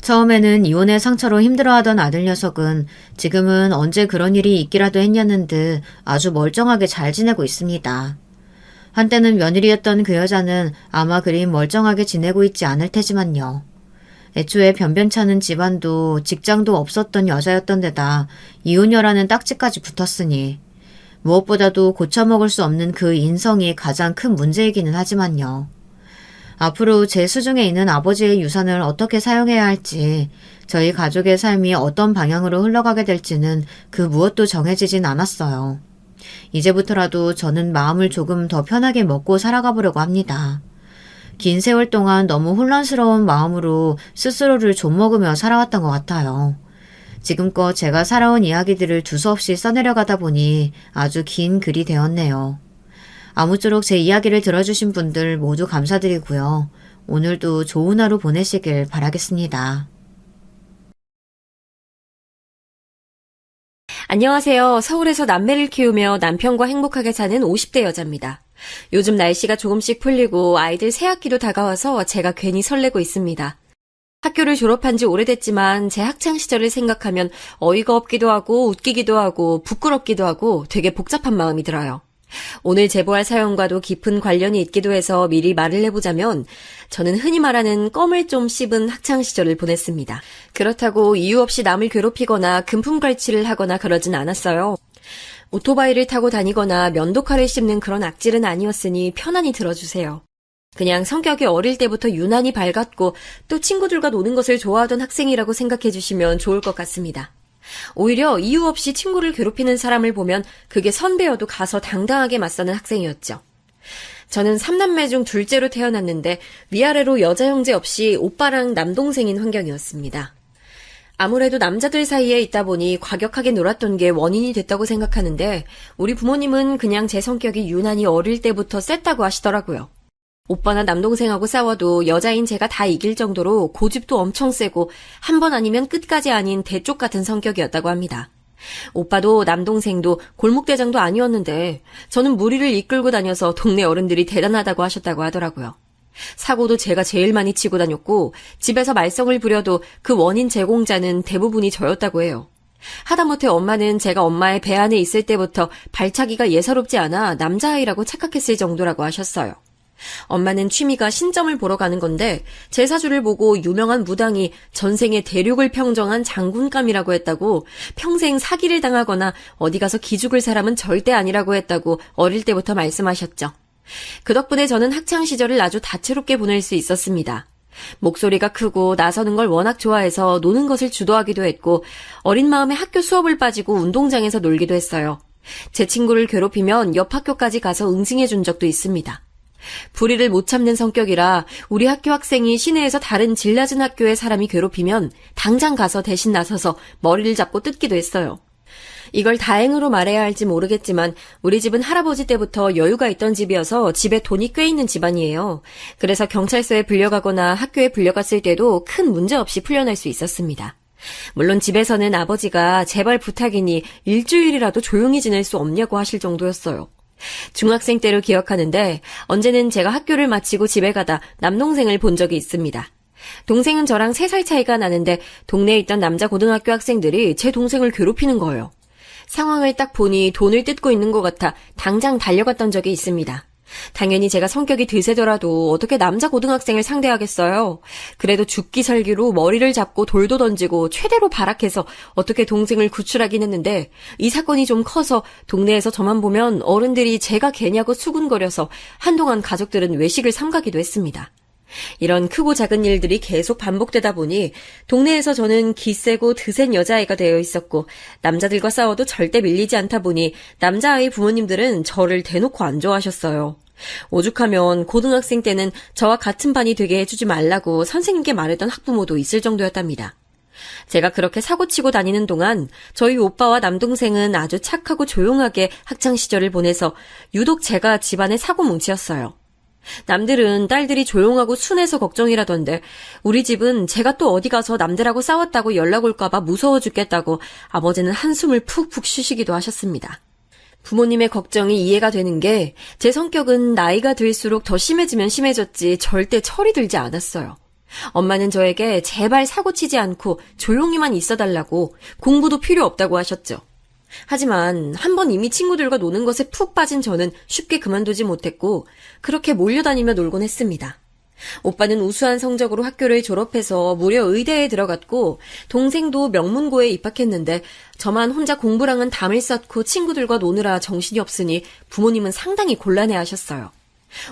Speaker 1: 처음에는 이혼의 상처로 힘들어하던 아들 녀석은 지금은 언제 그런 일이 있기라도 했냐는 듯 아주 멀쩡하게 잘 지내고 있습니다. 한때는 며느리였던 그 여자는 아마 그리 멀쩡하게 지내고 있지 않을 테지만요. 애초에 변변찮은 집안도 직장도 없었던 여자였던 데다 이혼녀라는 딱지까지 붙었으니 무엇보다도 고쳐먹을 수 없는 그 인성이 가장 큰 문제이기는 하지만요. 앞으로 제 수중에 있는 아버지의 유산을 어떻게 사용해야 할지, 저희 가족의 삶이 어떤 방향으로 흘러가게 될지는 그 무엇도 정해지진 않았어요. 이제부터라도 저는 마음을 조금 더 편하게 먹고 살아가 보려고 합니다. 긴 세월 동안 너무 혼란스러운 마음으로 스스로를 좀먹으며 살아왔던 것 같아요. 지금껏 제가 살아온 이야기들을 두서없이 써내려가다 보니 아주 긴 글이 되었네요. 아무쪼록 제 이야기를 들어주신 분들 모두 감사드리고요. 오늘도 좋은 하루 보내시길 바라겠습니다.
Speaker 2: 안녕하세요. 서울에서 남매를 키우며 남편과 행복하게 사는 50대 여자입니다. 요즘 날씨가 조금씩 풀리고 아이들 새학기도 다가와서 제가 괜히 설레고 있습니다. 학교를 졸업한 지 오래됐지만 제 학창시절을 생각하면 어이가 없기도 하고 웃기기도 하고 부끄럽기도 하고 되게 복잡한 마음이 들어요. 오늘 제보할 사연과도 깊은 관련이 있기도 해서 미리 말을 해보자면 저는 흔히 말하는 껌을 좀 씹은 학창시절을 보냈습니다. 그렇다고 이유 없이 남을 괴롭히거나 금품갈취를 하거나 그러진 않았어요. 오토바이를 타고 다니거나 면도칼을 씹는 그런 악질은 아니었으니 편안히 들어주세요. 그냥 성격이 어릴 때부터 유난히 밝았고 또 친구들과 노는 것을 좋아하던 학생이라고 생각해 주시면 좋을 것 같습니다. 오히려 이유 없이 친구를 괴롭히는 사람을 보면 그게 선배여도 가서 당당하게 맞서는 학생이었죠. 저는 3남매 중 둘째로 태어났는데 위아래로 여자 형제 없이 오빠랑 남동생인 환경이었습니다. 아무래도 남자들 사이에 있다 보니 과격하게 놀았던 게 원인이 됐다고 생각하는데 우리 부모님은 그냥 제 성격이 유난히 어릴 때부터 셌다고 하시더라고요. 오빠나 남동생하고 싸워도 여자인 제가 다 이길 정도로 고집도 엄청 세고 한 번 아니면 끝까지 아닌 대쪽 같은 성격이었다고 합니다. 오빠도 남동생도 골목대장도 아니었는데 저는 무리를 이끌고 다녀서 동네 어른들이 대단하다고 하셨다고 하더라고요. 사고도 제가 제일 많이 치고 다녔고 집에서 말썽을 부려도 그 원인 제공자는 대부분이 저였다고 해요. 하다못해 엄마는 제가 엄마의 배 안에 있을 때부터 발차기가 예사롭지 않아 남자아이라고 착각했을 정도라고 하셨어요. 엄마는 취미가 신점을 보러 가는 건데 제 사주를 보고 유명한 무당이 전생에 대륙을 평정한 장군감이라고 했다고 평생 사기를 당하거나 어디 가서 기죽을 사람은 절대 아니라고 했다고 어릴 때부터 말씀하셨죠. 그 덕분에 저는 학창시절을 아주 다채롭게 보낼 수 있었습니다. 목소리가 크고 나서는 걸 워낙 좋아해서 노는 것을 주도하기도 했고 어린 마음에 학교 수업을 빠지고 운동장에서 놀기도 했어요. 제 친구를 괴롭히면 옆 학교까지 가서 응징해 준 적도 있습니다. 불의를 못 참는 성격이라 우리 학교 학생이 시내에서 다른 질 낮은 학교의 사람이 괴롭히면 당장 가서 대신 나서서 머리를 잡고 뜯기도 했어요. 이걸 다행으로 말해야 할지 모르겠지만 우리 집은 할아버지 때부터 여유가 있던 집이어서 집에 돈이 꽤 있는 집안이에요. 그래서 경찰서에 불려가거나 학교에 불려갔을 때도 큰 문제 없이 풀려날 수 있었습니다. 물론 집에서는 아버지가 제발 부탁이니 일주일이라도 조용히 지낼 수 없냐고 하실 정도였어요. 중학생 때를 기억하는데 언제는 제가 학교를 마치고 집에 가다 남동생을 본 적이 있습니다. 동생은 저랑 3살 차이가 나는데 동네에 있던 남자 고등학교 학생들이 제 동생을 괴롭히는 거예요. 상황을 딱 보니 돈을 뜯고 있는 것 같아 당장 달려갔던 적이 있습니다. 당연히 제가 성격이 드세더라도 어떻게 남자 고등학생을 상대하겠어요. 그래도 죽기 살기로 머리를 잡고 돌도 던지고 최대로 발악해서 어떻게 동생을 구출하긴 했는데 이 사건이 좀 커서 동네에서 저만 보면 어른들이 제가 개냐고 수군거려서 한동안 가족들은 외식을 삼가기도 했습니다. 이런 크고 작은 일들이 계속 반복되다 보니 동네에서 저는 기세고 드센 여자아이가 되어 있었고 남자들과 싸워도 절대 밀리지 않다 보니 남자아이 부모님들은 저를 대놓고 안 좋아하셨어요. 오죽하면 고등학생 때는 저와 같은 반이 되게 해주지 말라고 선생님께 말했던 학부모도 있을 정도였답니다. 제가 그렇게 사고치고 다니는 동안 저희 오빠와 남동생은 아주 착하고 조용하게 학창시절을 보내서 유독 제가 집안의 사고뭉치였어요. 남들은 딸들이 조용하고 순해서 걱정이라던데 우리 집은 제가 또 어디 가서 남들하고 싸웠다고 연락 올까봐 무서워 죽겠다고 아버지는 한숨을 푹푹 쉬시기도 하셨습니다. 부모님의 걱정이 이해가 되는 게 제 성격은 나이가 들수록 더 심해지면 심해졌지 절대 철이 들지 않았어요. 엄마는 저에게 제발 사고치지 않고 조용히만 있어달라고 공부도 필요 없다고 하셨죠. 하지만 한번 이미 친구들과 노는 것에 푹 빠진 저는 쉽게 그만두지 못했고 그렇게 몰려다니며 놀곤 했습니다. 오빠는 우수한 성적으로 학교를 졸업해서 무려 의대에 들어갔고 동생도 명문고에 입학했는데 저만 혼자 공부랑은 담을 쌓고 친구들과 노느라 정신이 없으니 부모님은 상당히 곤란해하셨어요.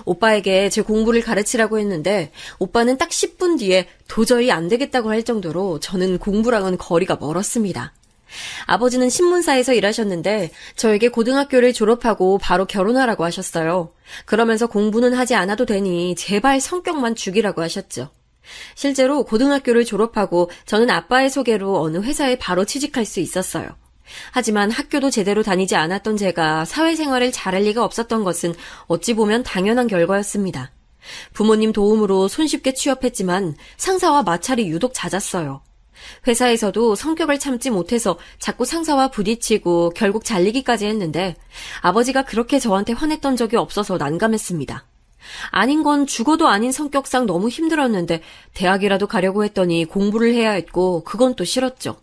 Speaker 2: 오빠에게 제 공부를 가르치라고 했는데 오빠는 딱 10분 뒤에 도저히 안 되겠다고 할 정도로 저는 공부랑은 거리가 멀었습니다. 아버지는 신문사에서 일하셨는데 저에게 고등학교를 졸업하고 바로 결혼하라고 하셨어요. 그러면서 공부는 하지 않아도 되니 제발 성격만 죽이라고 하셨죠. 실제로 고등학교를 졸업하고 저는 아빠의 소개로 어느 회사에 바로 취직할 수 있었어요. 하지만 학교도 제대로 다니지 않았던 제가 사회생활을 잘할 리가 없었던 것은 어찌 보면 당연한 결과였습니다. 부모님 도움으로 손쉽게 취업했지만 상사와 마찰이 유독 잦았어요. 회사에서도 성격을 참지 못해서 자꾸 상사와 부딪히고 결국 잘리기까지 했는데 아버지가 그렇게 저한테 화냈던 적이 없어서 난감했습니다. 아닌 건 죽어도 아닌 성격상 너무 힘들었는데 대학이라도 가려고 했더니 공부를 해야 했고 그건 또 싫었죠.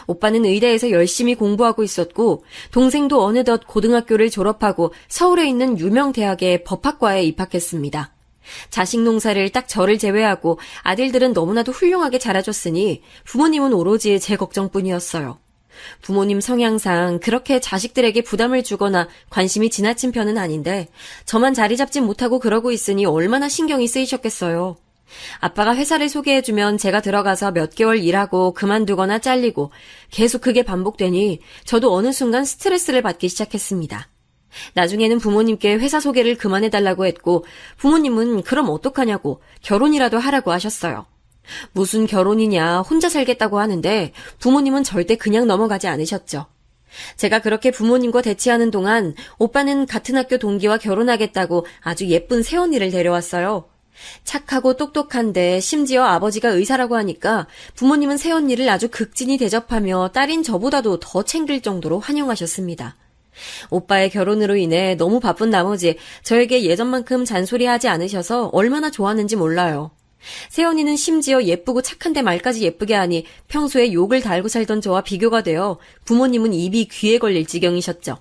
Speaker 2: 오빠는 의대에서 열심히 공부하고 있었고 동생도 어느덧 고등학교를 졸업하고 서울에 있는 유명 대학의 법학과에 입학했습니다. 자식 농사를 딱 저를 제외하고 아들들은 너무나도 훌륭하게 자라줬으니 부모님은 오로지 제 걱정뿐이었어요. 부모님 성향상 그렇게 자식들에게 부담을 주거나 관심이 지나친 편은 아닌데 저만 자리 잡지 못하고 그러고 있으니 얼마나 신경이 쓰이셨겠어요. 아빠가 회사를 소개해주면 제가 들어가서 몇 개월 일하고 그만두거나 잘리고 계속 그게 반복되니 저도 어느 순간 스트레스를 받기 시작했습니다. 나중에는 부모님께 회사 소개를 그만해달라고 했고 부모님은 그럼 어떡하냐고 결혼이라도 하라고 하셨어요. 무슨 결혼이냐 혼자 살겠다고 하는데 부모님은 절대 그냥 넘어가지 않으셨죠. 제가 그렇게 부모님과 대치하는 동안 오빠는 같은 학교 동기와 결혼하겠다고 아주 예쁜 새언니를 데려왔어요. 착하고 똑똑한데 심지어 아버지가 의사라고 하니까 부모님은 새언니를 아주 극진히 대접하며 딸인 저보다도 더 챙길 정도로 환영하셨습니다. 오빠의 결혼으로 인해 너무 바쁜 나머지 저에게 예전만큼 잔소리하지 않으셔서 얼마나 좋았는지 몰라요. 새언니는 심지어 예쁘고 착한데 말까지 예쁘게 하니 평소에 욕을 달고 살던 저와 비교가 되어 부모님은 입이 귀에 걸릴 지경이셨죠.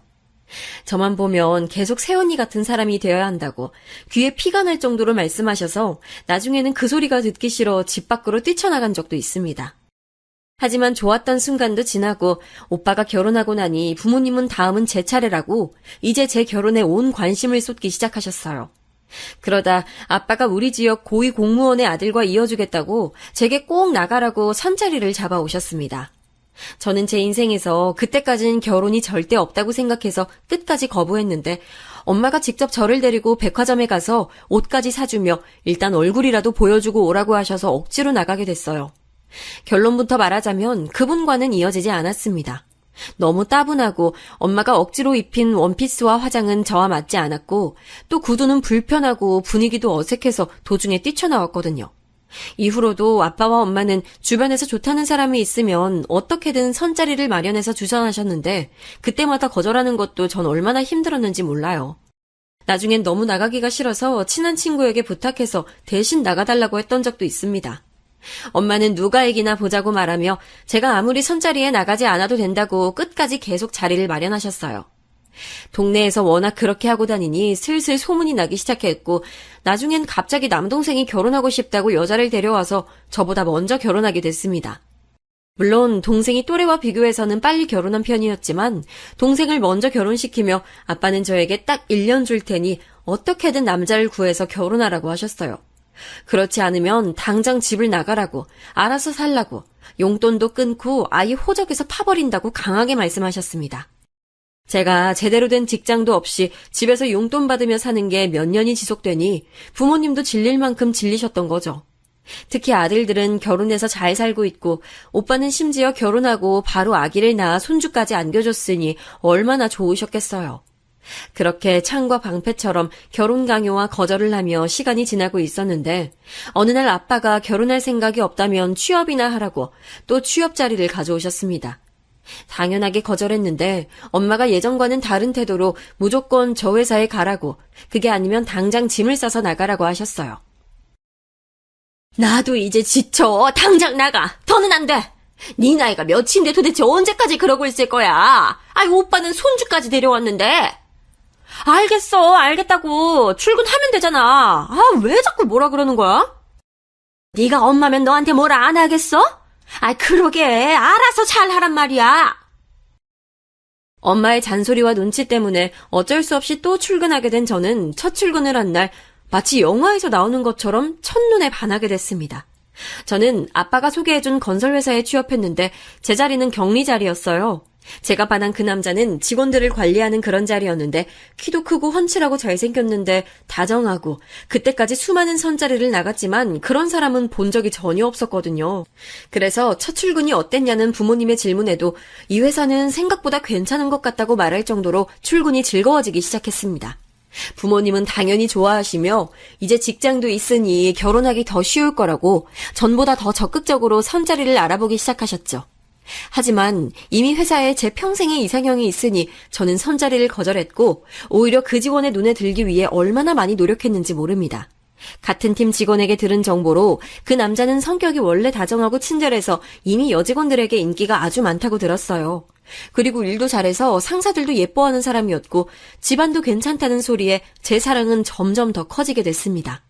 Speaker 2: 저만 보면 계속 새언니 같은 사람이 되어야 한다고 귀에 피가 날 정도로 말씀하셔서 나중에는 그 소리가 듣기 싫어 집 밖으로 뛰쳐나간 적도 있습니다. 하지만 좋았던 순간도 지나고 오빠가 결혼하고 나니 부모님은 다음은 제 차례라고 이제 제 결혼에 온 관심을 쏟기 시작하셨어요. 그러다 아빠가 우리 지역 고위 공무원의 아들과 이어주겠다고 제게 꼭 나가라고 선자리를 잡아오셨습니다. 저는 제 인생에서 그때까지는 결혼이 절대 없다고 생각해서 끝까지 거부했는데 엄마가 직접 저를 데리고 백화점에 가서 옷까지 사주며 일단 얼굴이라도 보여주고 오라고 하셔서 억지로 나가게 됐어요. 결론부터 말하자면 그분과는 이어지지 않았습니다. 너무 따분하고 엄마가 억지로 입힌 원피스와 화장은 저와 맞지 않았고 또 구두는 불편하고 분위기도 어색해서 도중에 뛰쳐나왔거든요. 이후로도 아빠와 엄마는 주변에서 좋다는 사람이 있으면 어떻게든 선자리를 마련해서 주선하셨는데 그때마다 거절하는 것도 전 얼마나 힘들었는지 몰라요. 나중엔 너무 나가기가 싫어서 친한 친구에게 부탁해서 대신 나가달라고 했던 적도 있습니다. 엄마는 누가 이기나 보자고 말하며 제가 아무리 선자리에 나가지 않아도 된다고 끝까지 계속 자리를 마련하셨어요. 동네에서 워낙 그렇게 하고 다니니 슬슬 소문이 나기 시작했고 나중엔 갑자기 남동생이 결혼하고 싶다고 여자를 데려와서 저보다 먼저 결혼하게 됐습니다. 물론 동생이 또래와 비교해서는 빨리 결혼한 편이었지만 동생을 먼저 결혼시키며 아빠는 저에게 딱 1년 줄 테니 어떻게든 남자를 구해서 결혼하라고 하셨어요. 그렇지 않으면 당장 집을 나가라고, 알아서 살라고, 용돈도 끊고 아예 호적에서 파버린다고 강하게 말씀하셨습니다. 제가 제대로 된 직장도 없이 집에서 용돈 받으며 사는 게 몇 년이 지속되니 부모님도 질릴 만큼 질리셨던 거죠. 특히 아들들은 결혼해서 잘 살고 있고 오빠는 심지어 결혼하고 바로 아기를 낳아 손주까지 안겨줬으니 얼마나 좋으셨겠어요. 그렇게 창과 방패처럼 결혼 강요와 거절을 하며 시간이 지나고 있었는데 어느 날 아빠가 결혼할 생각이 없다면 취업이나 하라고 또 취업 자리를 가져오셨습니다. 당연하게 거절했는데 엄마가 예전과는 다른 태도로 무조건 저 회사에 가라고, 그게 아니면 당장 짐을 싸서 나가라고 하셨어요. 나도 이제 지쳐. 당장 나가. 더는 안 돼. 네 나이가 몇인데 도대체 언제까지 그러고 있을 거야. 아이, 오빠는 손주까지 데려왔는데. 알겠어. 알겠다고. 출근하면 되잖아. 아, 왜 자꾸 뭐라 그러는 거야? 네가 엄마면 너한테 뭐라 안 하겠어? 아이, 그러게. 알아서 잘 하란 말이야. 엄마의 잔소리와 눈치 때문에 어쩔 수 없이 또 출근하게 된 저는 첫 출근을 한 날 마치 영화에서 나오는 것처럼 첫눈에 반하게 됐습니다. 저는 아빠가 소개해준 건설회사에 취업했는데 제 자리는 격리 자리였어요. 제가 반한 그 남자는 직원들을 관리하는 그런 자리였는데 키도 크고 훤칠하고 잘생겼는데 다정하고 그때까지 수많은 선자리를 나갔지만 그런 사람은 본 적이 전혀 없었거든요. 그래서 첫 출근이 어땠냐는 부모님의 질문에도 이 회사는 생각보다 괜찮은 것 같다고 말할 정도로 출근이 즐거워지기 시작했습니다. 부모님은 당연히 좋아하시며 이제 직장도 있으니 결혼하기 더 쉬울 거라고 전보다 더 적극적으로 선자리를 알아보기 시작하셨죠. 하지만 이미 회사에 제 평생의 이상형이 있으니 저는 선자리를 거절했고 오히려 그 직원의 눈에 들기 위해 얼마나 많이 노력했는지 모릅니다. 같은 팀 직원에게 들은 정보로 그 남자는 성격이 원래 다정하고 친절해서 이미 여직원들에게 인기가 아주 많다고 들었어요. 그리고 일도 잘해서 상사들도 예뻐하는 사람이었고 집안도 괜찮다는 소리에 제 사랑은 점점 더 커지게 됐습니다.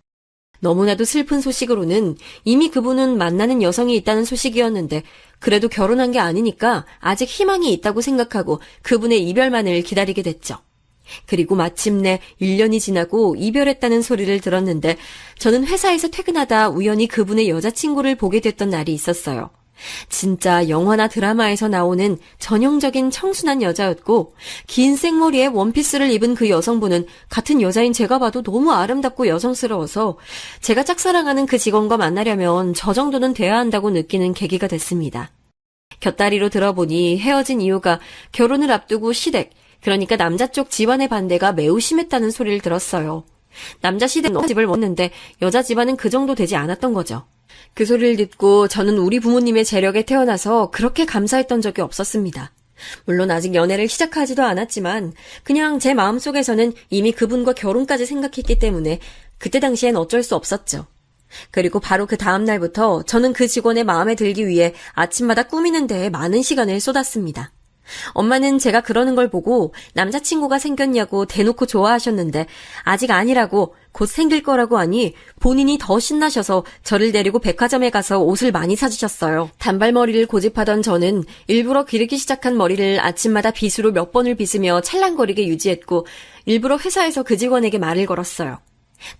Speaker 2: 너무나도 슬픈 소식으로는 이미 그분은 만나는 여성이 있다는 소식이었는데 그래도 결혼한 게 아니니까 아직 희망이 있다고 생각하고 그분의 이별만을 기다리게 됐죠. 그리고 마침내 1년이 지나고 이별했다는 소리를 들었는데 저는 회사에서 퇴근하다 우연히 그분의 여자친구를 보게 됐던 날이 있었어요. 진짜 영화나 드라마에서 나오는 전형적인 청순한 여자였고 긴 생머리에 원피스를 입은 그 여성분은 같은 여자인 제가 봐도 너무 아름답고 여성스러워서 제가 짝사랑하는 그 직원과 만나려면 저 정도는 돼야 한다고 느끼는 계기가 됐습니다. 곁다리로 들어보니 헤어진 이유가 결혼을 앞두고 시댁, 그러니까 남자 쪽 집안의 반대가 매우 심했다는 소리를 들었어요. 남자 시댁은 집을 먹는데 여자 집안은 그 정도 되지 않았던 거죠. 그 소리를 듣고 저는 우리 부모님의 재력에 태어나서 그렇게 감사했던 적이 없었습니다. 물론 아직 연애를 시작하지도 않았지만 그냥 제 마음속에서는 이미 그분과 결혼까지 생각했기 때문에 그때 당시엔 어쩔 수 없었죠. 그리고 바로 그 다음 날부터 저는 그 직원의 마음에 들기 위해 아침마다 꾸미는 데에 많은 시간을 쏟았습니다. 엄마는 제가 그러는 걸 보고 남자친구가 생겼냐고 대놓고 좋아하셨는데 아직 아니라고 곧 생길 거라고 하니 본인이 더 신나셔서 저를 데리고 백화점에 가서 옷을 많이 사주셨어요. 단발머리를 고집하던 저는 일부러 기르기 시작한 머리를 아침마다 빗으로 몇 번을 빗으며 찰랑거리게 유지했고 일부러 회사에서 그 직원에게 말을 걸었어요.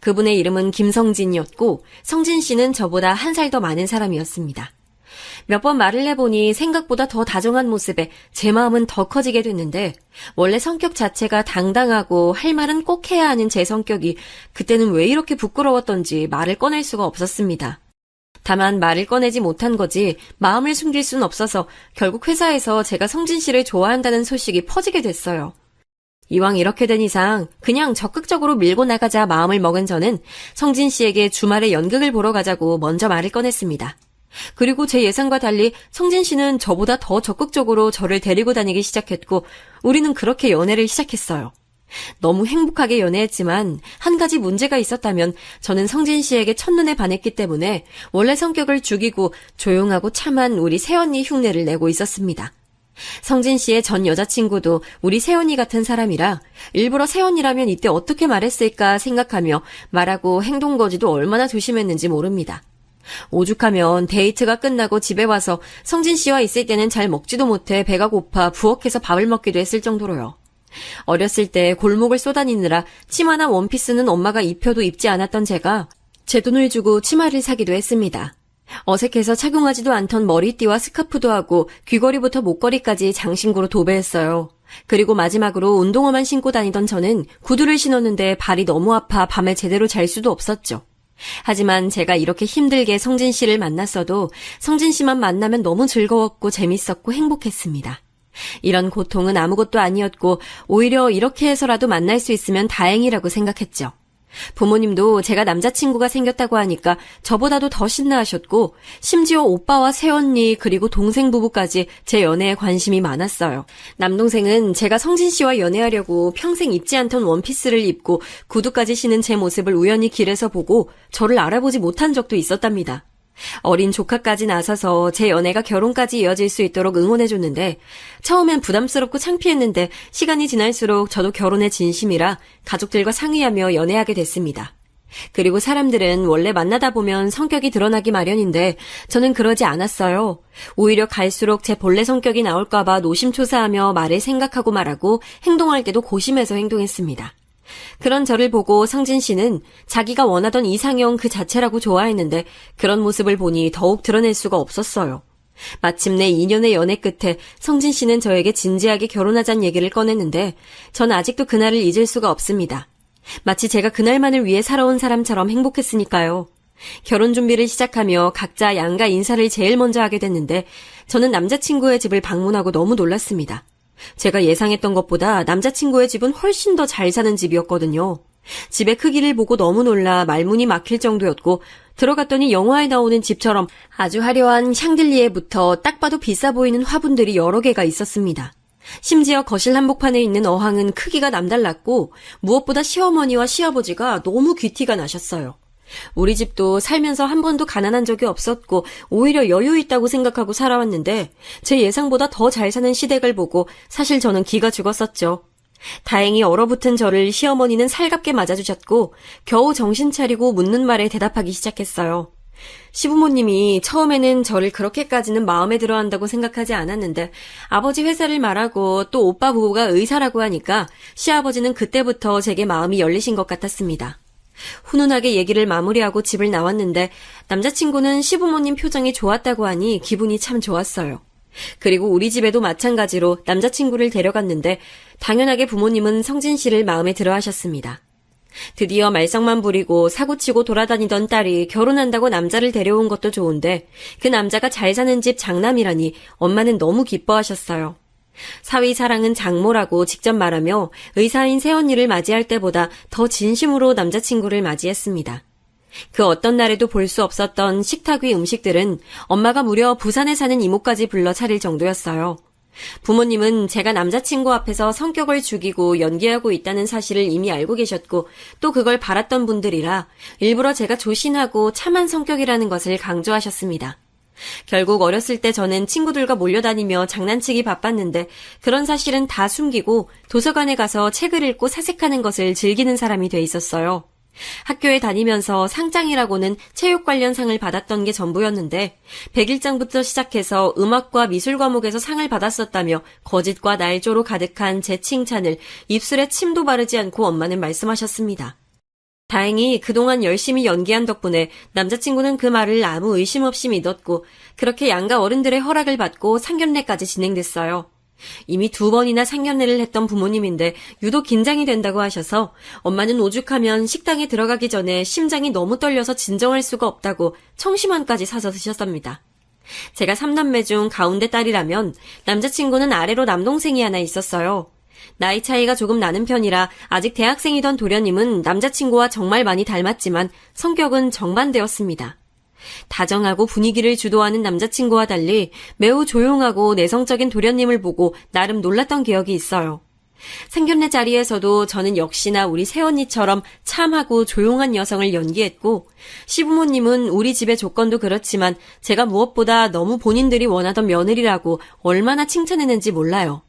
Speaker 2: 그분의 이름은 김성진이었고 성진 씨는 저보다 한 살 더 많은 사람이었습니다. 몇 번 말을 해보니 생각보다 더 다정한 모습에 제 마음은 더 커지게 됐는데 원래 성격 자체가 당당하고 할 말은 꼭 해야 하는 제 성격이 그때는 왜 이렇게 부끄러웠던지 말을 꺼낼 수가 없었습니다. 다만 말을 꺼내지 못한 거지 마음을 숨길 순 없어서 결국 회사에서 제가 성진 씨를 좋아한다는 소식이 퍼지게 됐어요. 이왕 이렇게 된 이상 그냥 적극적으로 밀고 나가자 마음을 먹은 저는 성진 씨에게 주말에 연극을 보러 가자고 먼저 말을 꺼냈습니다. 그리고 제 예상과 달리 성진 씨는 저보다 더 적극적으로 저를 데리고 다니기 시작했고 우리는 그렇게 연애를 시작했어요. 너무 행복하게 연애했지만 한 가지 문제가 있었다면 저는 성진 씨에게 첫눈에 반했기 때문에 원래 성격을 죽이고 조용하고 참한 우리 새언니 흉내를 내고 있었습니다. 성진 씨의 전 여자친구도 우리 세연이 같은 사람이라 일부러 세연이라면 이때 어떻게 말했을까 생각하며 말하고 행동 거지도 얼마나 조심했는지 모릅니다. 오죽하면 데이트가 끝나고 집에 와서 성진 씨와 있을 때는 잘 먹지도 못해 배가 고파 부엌에서 밥을 먹기도 했을 정도로요. 어렸을 때 골목을 쏘다니느라 치마나 원피스는 엄마가 입혀도 입지 않았던 제가 제 돈을 주고 치마를 사기도 했습니다. 어색해서 착용하지도 않던 머리띠와 스카프도 하고 귀걸이부터 목걸이까지 장신구로 도배했어요. 그리고 마지막으로 운동화만 신고 다니던 저는 구두를 신었는데 발이 너무 아파 밤에 제대로 잘 수도 없었죠. 하지만 제가 이렇게 힘들게 성진 씨를 만났어도 성진 씨만 만나면 너무 즐거웠고 재밌었고 행복했습니다. 이런 고통은 아무것도 아니었고 오히려 이렇게 해서라도 만날 수 있으면 다행이라고 생각했죠. 부모님도 제가 남자친구가 생겼다고 하니까 저보다도 더 신나하셨고 심지어 오빠와 새언니 그리고 동생 부부까지 제 연애에 관심이 많았어요. 남동생은 제가 성진 씨와 연애하려고 평생 입지 않던 원피스를 입고 구두까지 신은 제 모습을 우연히 길에서 보고 저를 알아보지 못한 적도 있었답니다. 어린 조카까지 나서서 제 연애가 결혼까지 이어질 수 있도록 응원해줬는데 처음엔 부담스럽고 창피했는데 시간이 지날수록 저도 결혼에 진심이라 가족들과 상의하며 연애하게 됐습니다. 그리고 사람들은 원래 만나다 보면 성격이 드러나기 마련인데 저는 그러지 않았어요. 오히려 갈수록 제 본래 성격이 나올까봐 노심초사하며 말을 생각하고 말하고 행동할 때도 고심해서 행동했습니다. 그런 저를 보고 성진 씨는 자기가 원하던 이상형 그 자체라고 좋아했는데 그런 모습을 보니 더욱 드러낼 수가 없었어요. 마침내 2년의 연애 끝에 성진 씨는 저에게 진지하게 결혼하자는 얘기를 꺼냈는데 전 아직도 그날을 잊을 수가 없습니다. 마치 제가 그날만을 위해 살아온 사람처럼 행복했으니까요. 결혼 준비를 시작하며 각자 양가 인사를 제일 먼저 하게 됐는데 저는 남자친구의 집을 방문하고 너무 놀랐습니다. 제가 예상했던 것보다 남자친구의 집은 훨씬 더 잘 사는 집이었거든요. 집의 크기를 보고 너무 놀라 말문이 막힐 정도였고 들어갔더니 영화에 나오는 집처럼 아주 화려한 샹들리에부터 딱 봐도 비싸 보이는 화분들이 여러 개가 있었습니다. 심지어 거실 한복판에 있는 어항은 크기가 남달랐고 무엇보다 시어머니와 시아버지가 너무 귀티가 나셨어요. 우리 집도 살면서 한 번도 가난한 적이 없었고 오히려 여유 있다고 생각하고 살아왔는데 제 예상보다 더 잘 사는 시댁을 보고 사실 저는 기가 죽었었죠. 다행히 얼어붙은 저를 시어머니는 살갑게 맞아주셨고 겨우 정신 차리고 묻는 말에 대답하기 시작했어요. 시부모님이 처음에는 저를 그렇게까지는 마음에 들어한다고 생각하지 않았는데 아버지 회사를 말하고 또 오빠 부부가 의사라고 하니까 시아버지는 그때부터 제게 마음이 열리신 것 같았습니다. 훈훈하게 얘기를 마무리하고 집을 나왔는데 남자친구는 시부모님 표정이 좋았다고 하니 기분이 참 좋았어요. 그리고 우리 집에도 마찬가지로 남자친구를 데려갔는데 당연하게 부모님은 성진 씨를 마음에 들어 하셨습니다. 드디어 말썽만 부리고 사고치고 돌아다니던 딸이 결혼한다고 남자를 데려온 것도 좋은데 그 남자가 잘 사는 집 장남이라니 엄마는 너무 기뻐하셨어요. 사위 사랑은 장모라고 직접 말하며 의사인 새언니를 맞이할 때보다 더 진심으로 남자친구를 맞이했습니다. 그 어떤 날에도 볼 수 없었던 식탁 위 음식들은 엄마가 무려 부산에 사는 이모까지 불러 차릴 정도였어요. 부모님은 제가 남자친구 앞에서 성격을 죽이고 연기하고 있다는 사실을 이미 알고 계셨고 또 그걸 바랐던 분들이라 일부러 제가 조신하고 참한 성격이라는 것을 강조하셨습니다. 결국 어렸을 때 저는 친구들과 몰려다니며 장난치기 바빴는데 그런 사실은 다 숨기고 도서관에 가서 책을 읽고 사색하는 것을 즐기는 사람이 돼 있었어요. 학교에 다니면서 상장이라고는 체육 관련 상을 받았던 게 전부였는데 100일장부터 시작해서 음악과 미술 과목에서 상을 받았었다며 거짓과 날조로 가득한 제 칭찬을 입술에 침도 바르지 않고 엄마는 말씀하셨습니다. 다행히 그동안 열심히 연기한 덕분에 남자친구는 그 말을 아무 의심 없이 믿었고 그렇게 양가 어른들의 허락을 받고 상견례까지 진행됐어요. 이미 2번이나 상견례를 했던 부모님인데 유독 긴장이 된다고 하셔서 엄마는 오죽하면 식당에 들어가기 전에 심장이 너무 떨려서 진정할 수가 없다고 청심환까지 사서 드셨답니다. 제가 3남매 중 가운데 딸이라면 남자친구는 아래로 남동생이 하나 있었어요. 나이 차이가 조금 나는 편이라 아직 대학생이던 도련님은 남자친구와 정말 많이 닮았지만 성격은 정반대였습니다. 다정하고 분위기를 주도하는 남자친구와 달리 매우 조용하고 내성적인 도련님을 보고 나름 놀랐던 기억이 있어요. 상견례 자리에서도 저는 역시나 우리 새언니처럼 참하고 조용한 여성을 연기했고, 시부모님은 우리 집의 조건도 그렇지만 제가 무엇보다 너무 본인들이 원하던 며느리라고 얼마나 칭찬했는지 몰라요.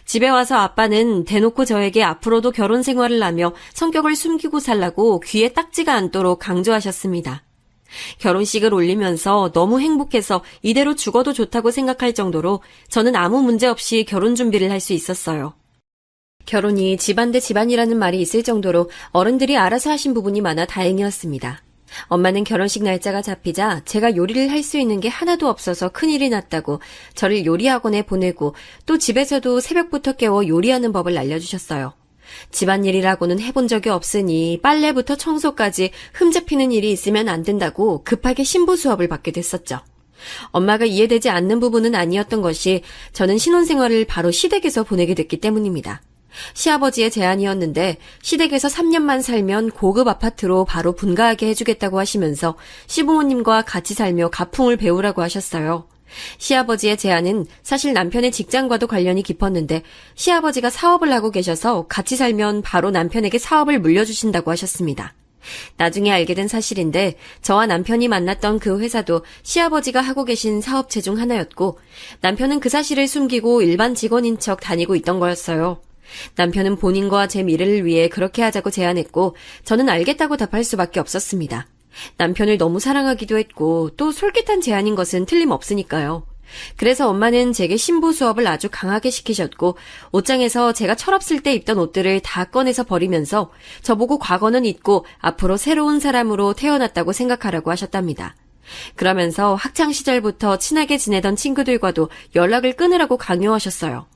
Speaker 2: 집에 와서 아빠는 대놓고 저에게 앞으로도 결혼 생활을 하며 성격을 숨기고 살라고 귀에 딱지가 않도록 강조하셨습니다. 결혼식을 올리면서 너무 행복해서 이대로 죽어도 좋다고 생각할 정도로 저는 아무 문제 없이 결혼 준비를 할 수 있었어요. 결혼이 집안 대 집안이라는 말이 있을 정도로 어른들이 알아서 하신 부분이 많아 다행이었습니다. 엄마는 결혼식 날짜가 잡히자 제가 요리를 할 수 있는 게 하나도 없어서 큰일이 났다고 저를 요리학원에 보내고 또 집에서도 새벽부터 깨워 요리하는 법을 알려주셨어요. 집안일이라고는 해본 적이 없으니 빨래부터 청소까지 흠잡히는 일이 있으면 안 된다고 급하게 신부 수업을 받게 됐었죠. 엄마가 이해되지 않는 부분은 아니었던 것이 저는 신혼생활을 바로 시댁에서 보내게 됐기 때문입니다. 시아버지의 제안이었는데 시댁에서 3년만 살면 고급 아파트로 바로 분가하게 해주겠다고 하시면서 시부모님과 같이 살며 가풍을 배우라고 하셨어요. 시아버지의 제안은 사실 남편의 직장과도 관련이 깊었는데 시아버지가 사업을 하고 계셔서 같이 살면 바로 남편에게 사업을 물려주신다고 하셨습니다. 나중에 알게 된 사실인데 저와 남편이 만났던 그 회사도 시아버지가 하고 계신 사업체 중 하나였고 남편은 그 사실을 숨기고 일반 직원인 척 다니고 있던 거였어요. 남편은 본인과 제 미래를 위해 그렇게 하자고 제안했고 저는 알겠다고 답할 수밖에 없었습니다. 남편을 너무 사랑하기도 했고 또 솔깃한 제안인 것은 틀림없으니까요. 그래서 엄마는 제게 신부 수업을 아주 강하게 시키셨고 옷장에서 제가 철없을 때 입던 옷들을 다 꺼내서 버리면서 저보고 과거는 잊고 앞으로 새로운 사람으로 태어났다고 생각하라고 하셨답니다. 그러면서 학창시절부터 친하게 지내던 친구들과도 연락을 끊으라고 강요하셨어요.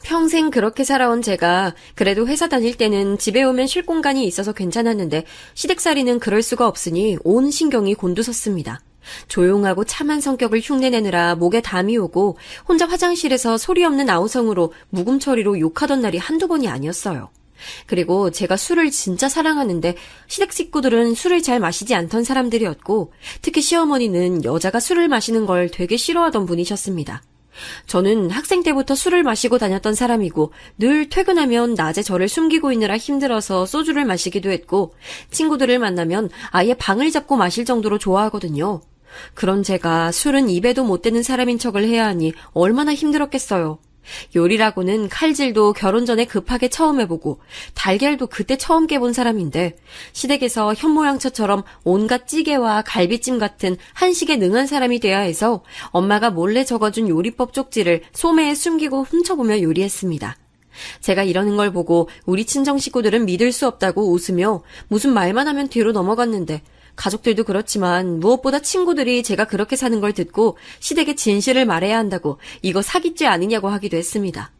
Speaker 2: 평생 그렇게 살아온 제가 그래도 회사 다닐 때는 집에 오면 쉴 공간이 있어서 괜찮았는데 시댁살이는 그럴 수가 없으니 온 신경이 곤두섰습니다. 조용하고 참한 성격을 흉내내느라 목에 담이 오고 혼자 화장실에서 소리 없는 아우성으로 묵음 처리로 욕하던 날이 한두 번이 아니었어요. 그리고 제가 술을 진짜 사랑하는데 시댁 식구들은 술을 잘 마시지 않던 사람들이었고 특히 시어머니는 여자가 술을 마시는 걸 되게 싫어하던 분이셨습니다. 저는 학생 때부터 술을 마시고 다녔던 사람이고 늘 퇴근하면 낮에 저를 숨기고 있느라 힘들어서 소주를 마시기도 했고 친구들을 만나면 아예 방을 잡고 마실 정도로 좋아하거든요. 그런 제가 술은 입에도 못 대는 사람인 척을 해야 하니 얼마나 힘들었겠어요. 요리라고는 칼질도 결혼 전에 급하게 처음 해보고 달걀도 그때 처음 깨본 사람인데 시댁에서 현모양처처럼 온갖 찌개와 갈비찜 같은 한식에 능한 사람이 돼야 해서 엄마가 몰래 적어준 요리법 쪽지를 소매에 숨기고 훔쳐보며 요리했습니다. 제가 이러는 걸 보고 우리 친정 식구들은 믿을 수 없다고 웃으며 무슨 말만 하면 뒤로 넘어갔는데 가족들도 그렇지만 무엇보다 친구들이 제가 그렇게 사는 걸 듣고 시댁에 진실을 말해야 한다고 이거 사기죄 아니냐고 하기도 했습니다.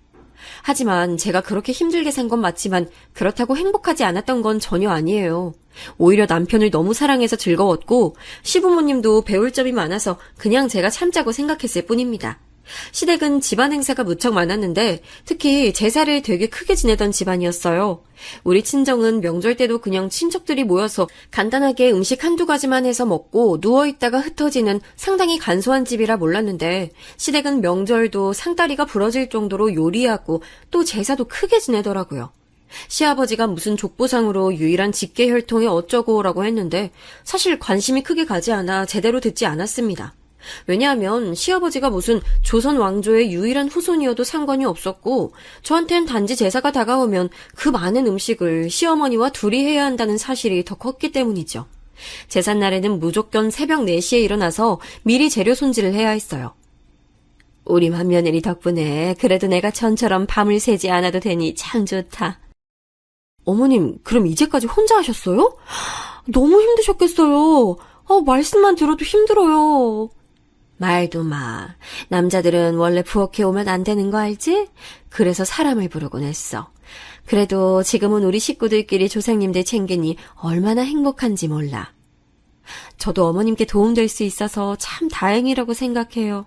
Speaker 2: 하지만 제가 그렇게 힘들게 산 건 맞지만 그렇다고 행복하지 않았던 건 전혀 아니에요. 오히려 남편을 너무 사랑해서 즐거웠고 시부모님도 배울 점이 많아서 그냥 제가 참자고 생각했을 뿐입니다. 시댁은 집안 행사가 무척 많았는데 특히 제사를 되게 크게 지내던 집안이었어요. 우리 친정은 명절 때도 그냥 친척들이 모여서 간단하게 음식 한두 가지만 해서 먹고 누워있다가 흩어지는 상당히 간소한 집이라 몰랐는데 시댁은 명절도 상다리가 부러질 정도로 요리하고 또 제사도 크게 지내더라고요. 시아버지가 무슨 족보상으로 유일한 직계 혈통이 어쩌고라고 했는데 사실 관심이 크게 가지 않아 제대로 듣지 않았습니다. 왜냐하면 시아버지가 무슨 조선 왕조의 유일한 후손이어도 상관이 없었고 저한텐 단지 제사가 다가오면 그 많은 음식을 시어머니와 둘이 해야 한다는 사실이 더 컸기 때문이죠. 제삿날에는 무조건 새벽 4시에 일어나서 미리 재료 손질을 해야 했어요. 우리 맏며느리 덕분에 그래도 내가 전처럼 밤을 새지 않아도 되니 참 좋다. 어머님, 그럼 이제까지 혼자 하셨어요? 너무 힘드셨겠어요. 말씀만 들어도 힘들어요. 말도 마. 남자들은 원래 부엌에 오면 안 되는 거 알지? 그래서 사람을 부르곤 했어. 그래도 지금은 우리 식구들끼리 조상님들 챙기니 얼마나 행복한지 몰라. 저도 어머님께 도움될 수 있어서 참 다행이라고 생각해요.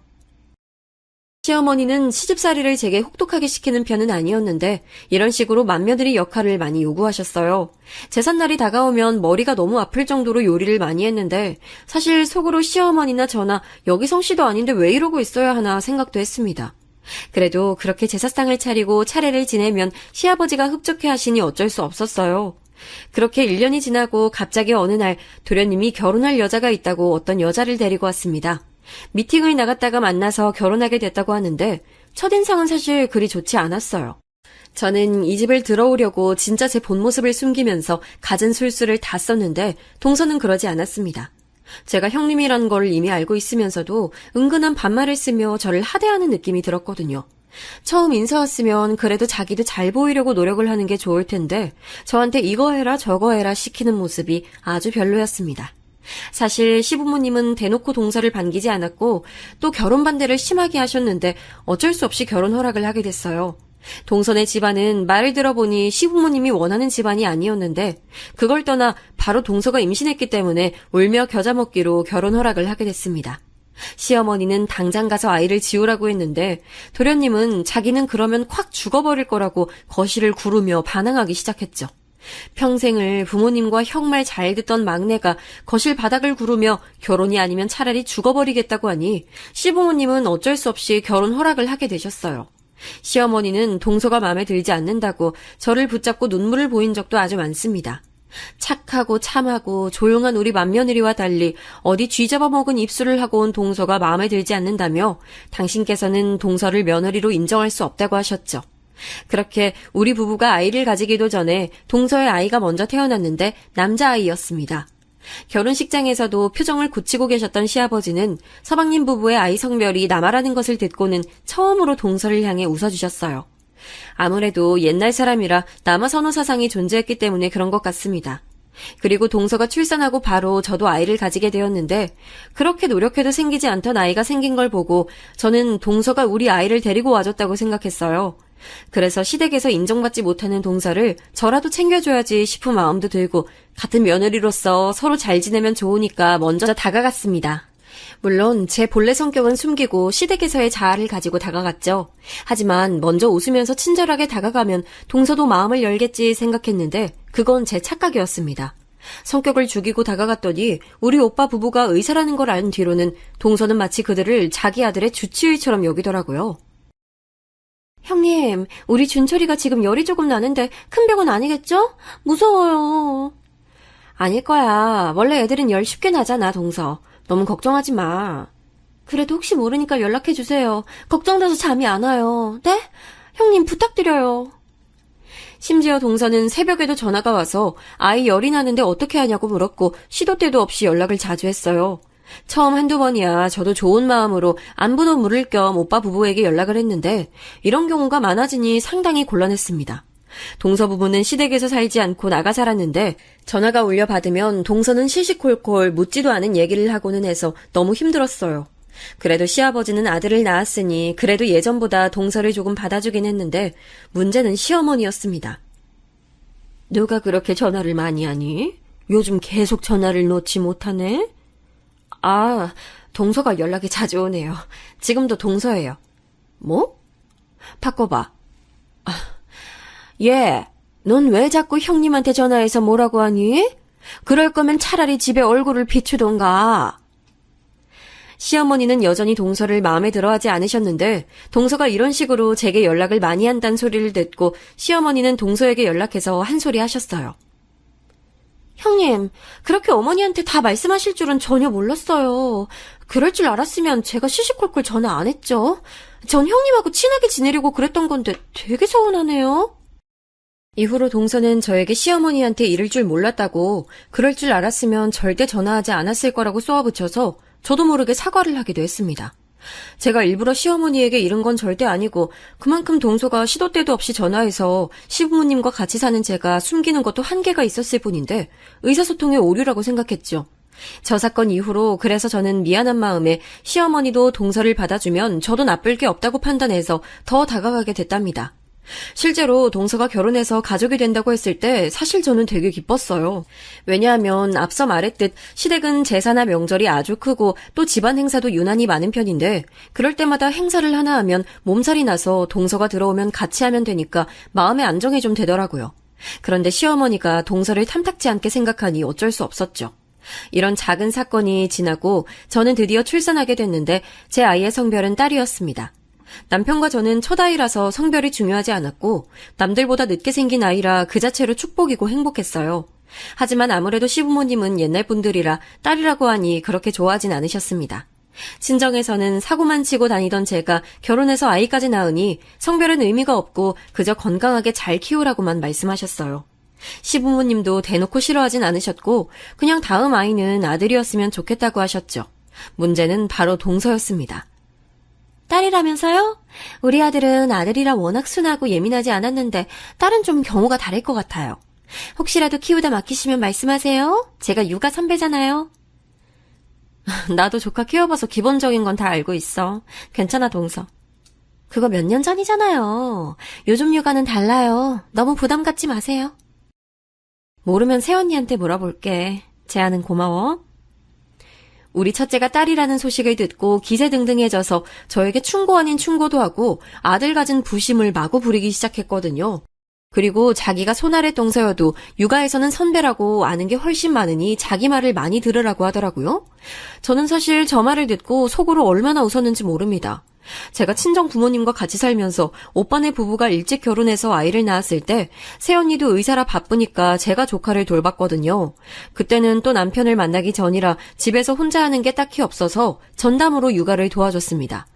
Speaker 2: 시어머니는 시집살이를 제게 혹독하게 시키는 편은 아니었는데 이런 식으로 맏며느리 역할을 많이 요구하셨어요. 제삿날이 다가오면 머리가 너무 아플 정도로 요리를 많이 했는데 사실 속으로 시어머니나 저나 여기 성씨도 아닌데 왜 이러고 있어야 하나 생각도 했습니다. 그래도 그렇게 제사상을 차리고 차례를 지내면 시아버지가 흡족해 하시니 어쩔 수 없었어요. 그렇게 1년이 지나고 갑자기 어느 날 도련님이 결혼할 여자가 있다고 어떤 여자를 데리고 왔습니다. 미팅을 나갔다가 만나서 결혼하게 됐다고 하는데 첫인상은 사실 그리 좋지 않았어요. 저는 이 집을 들어오려고 진짜 제 본 모습을 숨기면서 갖은 술수를 다 썼는데 동서는 그러지 않았습니다. 제가 형님이란 걸 이미 알고 있으면서도 은근한 반말을 쓰며 저를 하대하는 느낌이 들었거든요. 처음 인사 왔으면 그래도 자기도 잘 보이려고 노력을 하는 게 좋을 텐데 저한테 이거 해라 저거 해라 시키는 모습이 아주 별로였습니다. 사실 시부모님은 대놓고 동서를 반기지 않았고 또 결혼 반대를 심하게 하셨는데 어쩔 수 없이 결혼 허락을 하게 됐어요. 동서네 집안은 말을 들어보니 시부모님이 원하는 집안이 아니었는데 그걸 떠나 바로 동서가 임신했기 때문에 울며 겨자 먹기로 결혼 허락을 하게 됐습니다. 시어머니는 당장 가서 아이를 지우라고 했는데 도련님은 자기는 그러면 콱 죽어버릴 거라고 거실을 구르며 반항하기 시작했죠. 평생을 부모님과 형 말 잘 듣던 막내가 거실 바닥을 구르며 결혼이 아니면 차라리 죽어버리겠다고 하니 시부모님은 어쩔 수 없이 결혼 허락을 하게 되셨어요. 시어머니는 동서가 마음에 들지 않는다고 저를 붙잡고 눈물을 보인 적도 아주 많습니다. 착하고 참하고 조용한 우리 맏며느리와 달리 어디 쥐잡아먹은 입술을 하고 온 동서가 마음에 들지 않는다며 당신께서는 동서를 며느리로 인정할 수 없다고 하셨죠. 그렇게 우리 부부가 아이를 가지기도 전에 동서의 아이가 먼저 태어났는데 남자아이였습니다. 결혼식장에서도 표정을 굳히고 계셨던 시아버지는 서방님 부부의 아이 성별이 남아라는 것을 듣고는 처음으로 동서를 향해 웃어주셨어요. 아무래도 옛날 사람이라 남아 선호 사상이 존재했기 때문에 그런 것 같습니다. 그리고 동서가 출산하고 바로 저도 아이를 가지게 되었는데 그렇게 노력해도 생기지 않던 아이가 생긴 걸 보고 저는 동서가 우리 아이를 데리고 와줬다고 생각했어요. 그래서 시댁에서 인정받지 못하는 동서를 저라도 챙겨줘야지 싶은 마음도 들고 같은 며느리로서 서로 잘 지내면 좋으니까 먼저 다가갔습니다. 물론 제 본래 성격은 숨기고 시댁에서의 자아를 가지고 다가갔죠. 하지만 먼저 웃으면서 친절하게 다가가면 동서도 마음을 열겠지 생각했는데 그건 제 착각이었습니다. 성격을 죽이고 다가갔더니 우리 오빠 부부가 의사라는 걸 안 뒤로는 동서는 마치 그들을 자기 아들의 주치의처럼 여기더라고요. 형님, 우리 준철이가 지금 열이 조금 나는데 큰 병은 아니겠죠? 무서워요. 아닐 거야. 원래 애들은 열 쉽게 나잖아, 동서. 너무 걱정하지 마. 그래도 혹시 모르니까 연락해주세요. 걱정돼서 잠이 안 와요. 네? 형님 부탁드려요. 심지어 동서는 새벽에도 전화가 와서 아이 열이 나는데 어떻게 하냐고 물었고 시도 때도 없이 연락을 자주 했어요. 처음 한두 번이야 저도 좋은 마음으로 안부도 물을 겸 오빠 부부에게 연락을 했는데 이런 경우가 많아지니 상당히 곤란했습니다. 동서 부부는 시댁에서 살지 않고 나가 살았는데 전화가 울려 받으면 동서는 시시콜콜 묻지도 않은 얘기를 하고는 해서 너무 힘들었어요. 그래도 시아버지는 아들을 낳았으니 그래도 예전보다 동서를 조금 받아주긴 했는데 문제는 시어머니였습니다. 누가 그렇게 전화를 많이 하니? 요즘 계속 전화를 놓지 못하네? 아, 동서가 연락이 자주 오네요. 지금도 동서예요. 뭐? 바꿔봐. 얘, 넌 왜 자꾸 형님한테 전화해서 뭐라고 하니? 그럴 거면 차라리 집에 얼굴을 비추던가. 시어머니는 여전히 동서를 마음에 들어하지 않으셨는데 동서가 이런 식으로 제게 연락을 많이 한다는 소리를 듣고 시어머니는 동서에게 연락해서 한 소리 하셨어요. 형님, 그렇게 어머니한테 다 말씀하실 줄은 전혀 몰랐어요. 그럴 줄 알았으면 제가 시시콜콜 전화 안 했죠. 전 형님하고 친하게 지내려고 그랬던 건데 되게 서운하네요. 이후로 동서는 저에게 시어머니한테 이럴 줄 몰랐다고 그럴 줄 알았으면 절대 전화하지 않았을 거라고 쏘아붙여서 저도 모르게 사과를 하기도 했습니다. 제가 일부러 시어머니에게 이른 건 절대 아니고 그만큼 동서가 시도 때도 없이 전화해서 시부모님과 같이 사는 제가 숨기는 것도 한계가 있었을 뿐인데 의사소통의 오류라고 생각했죠. 저 사건 이후로 그래서 저는 미안한 마음에 시어머니도 동서를 받아주면 저도 나쁠 게 없다고 판단해서 더 다가가게 됐답니다. 실제로 동서가 결혼해서 가족이 된다고 했을 때 사실 저는 되게 기뻤어요. 왜냐하면 앞서 말했듯 시댁은 제사나 명절이 아주 크고 또 집안 행사도 유난히 많은 편인데 그럴 때마다 행사를 하나 하면 몸살이 나서 동서가 들어오면 같이 하면 되니까 마음의 안정이 좀 되더라고요. 그런데 시어머니가 동서를 탐탁지 않게 생각하니 어쩔 수 없었죠. 이런 작은 사건이 지나고 저는 드디어 출산하게 됐는데 제 아이의 성별은 딸이었습니다. 남편과 저는 첫 아이라서 성별이 중요하지 않았고 남들보다 늦게 생긴 아이라 그 자체로 축복이고 행복했어요. 하지만 아무래도 시부모님은 옛날 분들이라 딸이라고 하니 그렇게 좋아하진 않으셨습니다. 친정에서는 사고만 치고 다니던 제가 결혼해서 아이까지 낳으니 성별은 의미가 없고 그저 건강하게 잘 키우라고만 말씀하셨어요. 시부모님도 대놓고 싫어하진 않으셨고 그냥 다음 아이는 아들이었으면 좋겠다고 하셨죠. 문제는 바로 동서였습니다. 딸이라면서요? 우리 아들은 아들이라 워낙 순하고 예민하지 않았는데 딸은 좀 경우가 다를 것 같아요. 혹시라도 키우다 막히시면 말씀하세요. 제가 육아 선배잖아요. 나도 조카 키워봐서 기본적인 건 다 알고 있어. 괜찮아, 동서. 그거 몇 년 전이잖아요. 요즘 육아는 달라요. 너무 부담 갖지 마세요. 모르면 새언니한테 물어볼게. 제안은 고마워. 우리 첫째가 딸이라는 소식을 듣고 기세등등해져서 저에게 충고 아닌 충고도 하고 아들 가진 부심을 마구 부리기 시작했거든요. 그리고 자기가 손아래 동서여도 육아에서는 선배라고 아는 게 훨씬 많으니 자기 말을 많이 들으라고 하더라고요. 저는 사실 저 말을 듣고 속으로 얼마나 웃었는지 모릅니다. 제가 친정 부모님과 같이 살면서 오빠네 부부가 일찍 결혼해서 아이를 낳았을 때 새언니도 의사라 바쁘니까 제가 조카를 돌봤거든요. 그때는 또 남편을 만나기 전이라 집에서 혼자 하는 게 딱히 없어서 전담으로 육아를 도와줬습니다.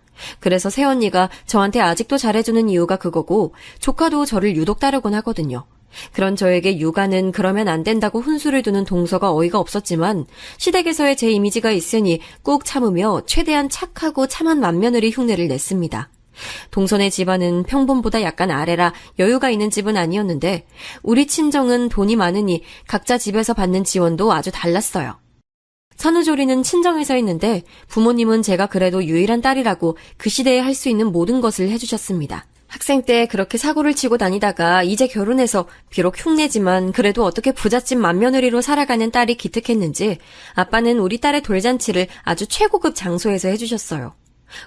Speaker 2: 그래서 새언니가 저한테 아직도 잘해주는 이유가 그거고 조카도 저를 유독 따르곤 하거든요. 그런 저에게 육아는 그러면 안 된다고 훈수를 두는 동서가 어이가 없었지만 시댁에서의 제 이미지가 있으니 꾹 참으며 최대한 착하고 참한 맏며느리 흉내를 냈습니다. 동선의 집안은 평범보다 약간 아래라 여유가 있는 집은 아니었는데 우리 친정은 돈이 많으니 각자 집에서 받는 지원도 아주 달랐어요. 산후조리는 친정에서 했는데 부모님은 제가 그래도 유일한 딸이라고 그 시대에 할 수 있는 모든 것을 해주셨습니다. 학생 때 그렇게 사고를 치고 다니다가 이제 결혼해서 비록 흉내지만 그래도 어떻게 부잣집 맏며느리로 살아가는 딸이 기특했는지 아빠는 우리 딸의 돌잔치를 아주 최고급 장소에서 해주셨어요.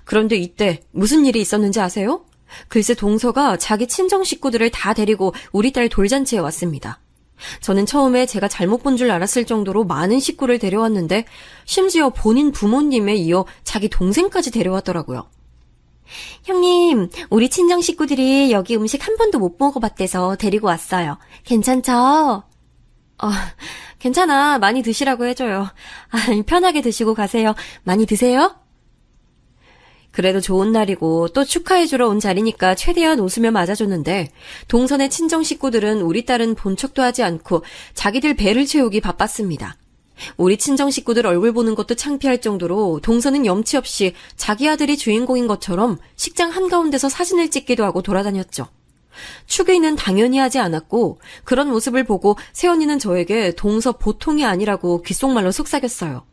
Speaker 2: 그런데 이때 무슨 일이 있었는지 아세요? 글쎄 동서가 자기 친정 식구들을 다 데리고 우리 딸 돌잔치에 왔습니다. 저는 처음에 제가 잘못 본 줄 알았을 정도로 많은 식구를 데려왔는데 심지어 본인 부모님에 이어 자기 동생까지 데려왔더라고요. 형님, 우리 친정 식구들이 여기 음식 한 번도 못 먹어봤대서 데리고 왔어요. 괜찮죠? 괜찮아. 많이 드시라고 해줘요. 편하게 드시고 가세요. 많이 드세요? 그래도 좋은 날이고 또 축하해주러 온 자리니까 최대한 웃으며 맞아줬는데 동선의 친정 식구들은 우리 딸은 본 척도 하지 않고 자기들 배를 채우기 바빴습니다. 우리 친정 식구들 얼굴 보는 것도 창피할 정도로 동서는 염치 없이 자기 아들이 주인공인 것처럼 식장 한가운데서 사진을 찍기도 하고 돌아다녔죠. 추기는 당연히 하지 않았고 그런 모습을 보고 새언니는 저에게 동서 보통이 아니라고 귓속말로 속삭였어요.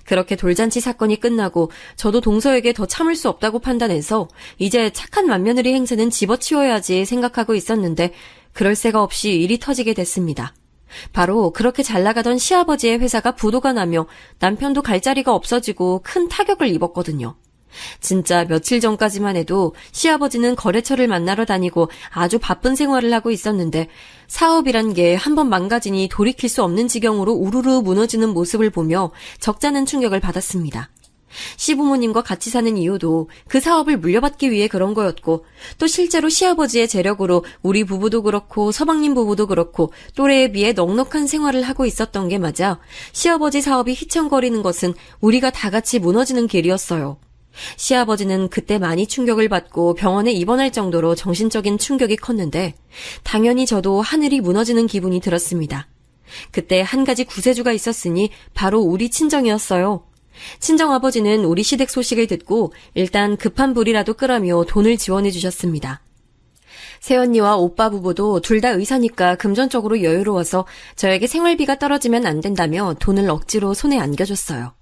Speaker 2: 그렇게 돌잔치 사건이 끝나고 저도 동서에게 더 참을 수 없다고 판단해서 이제 착한 맏며느리 행세는 집어치워야지 생각하고 있었는데 그럴 새가 없이 일이 터지게 됐습니다. 바로 그렇게 잘 나가던 시아버지의 회사가 부도가 나며 남편도 갈 자리가 없어지고 큰 타격을 입었거든요. 진짜 며칠 전까지만 해도 시아버지는 거래처를 만나러 다니고 아주 바쁜 생활을 하고 있었는데 사업이란 게 한번 망가지니 돌이킬 수 없는 지경으로 우르르 무너지는 모습을 보며 적잖은 충격을 받았습니다. 시부모님과 같이 사는 이유도 그 사업을 물려받기 위해 그런 거였고 또 실제로 시아버지의 재력으로 우리 부부도 그렇고 서방님 부부도 그렇고 또래에 비해 넉넉한 생활을 하고 있었던 게 맞아 시아버지 사업이 휘청거리는 것은 우리가 다 같이 무너지는 길이었어요. 시아버지는 그때 많이 충격을 받고 병원에 입원할 정도로 정신적인 충격이 컸는데 당연히 저도 하늘이 무너지는 기분이 들었습니다. 그때 한 가지 구세주가 있었으니 바로 우리 친정이었어요. 친정아버지는 우리 시댁 소식을 듣고 일단 급한 불이라도 끄라며 돈을 지원해 주셨습니다. 새언니와 오빠 부부도 둘 다 의사니까 금전적으로 여유로워서 저에게 생활비가 떨어지면 안 된다며 돈을 억지로 손에 안겨줬어요.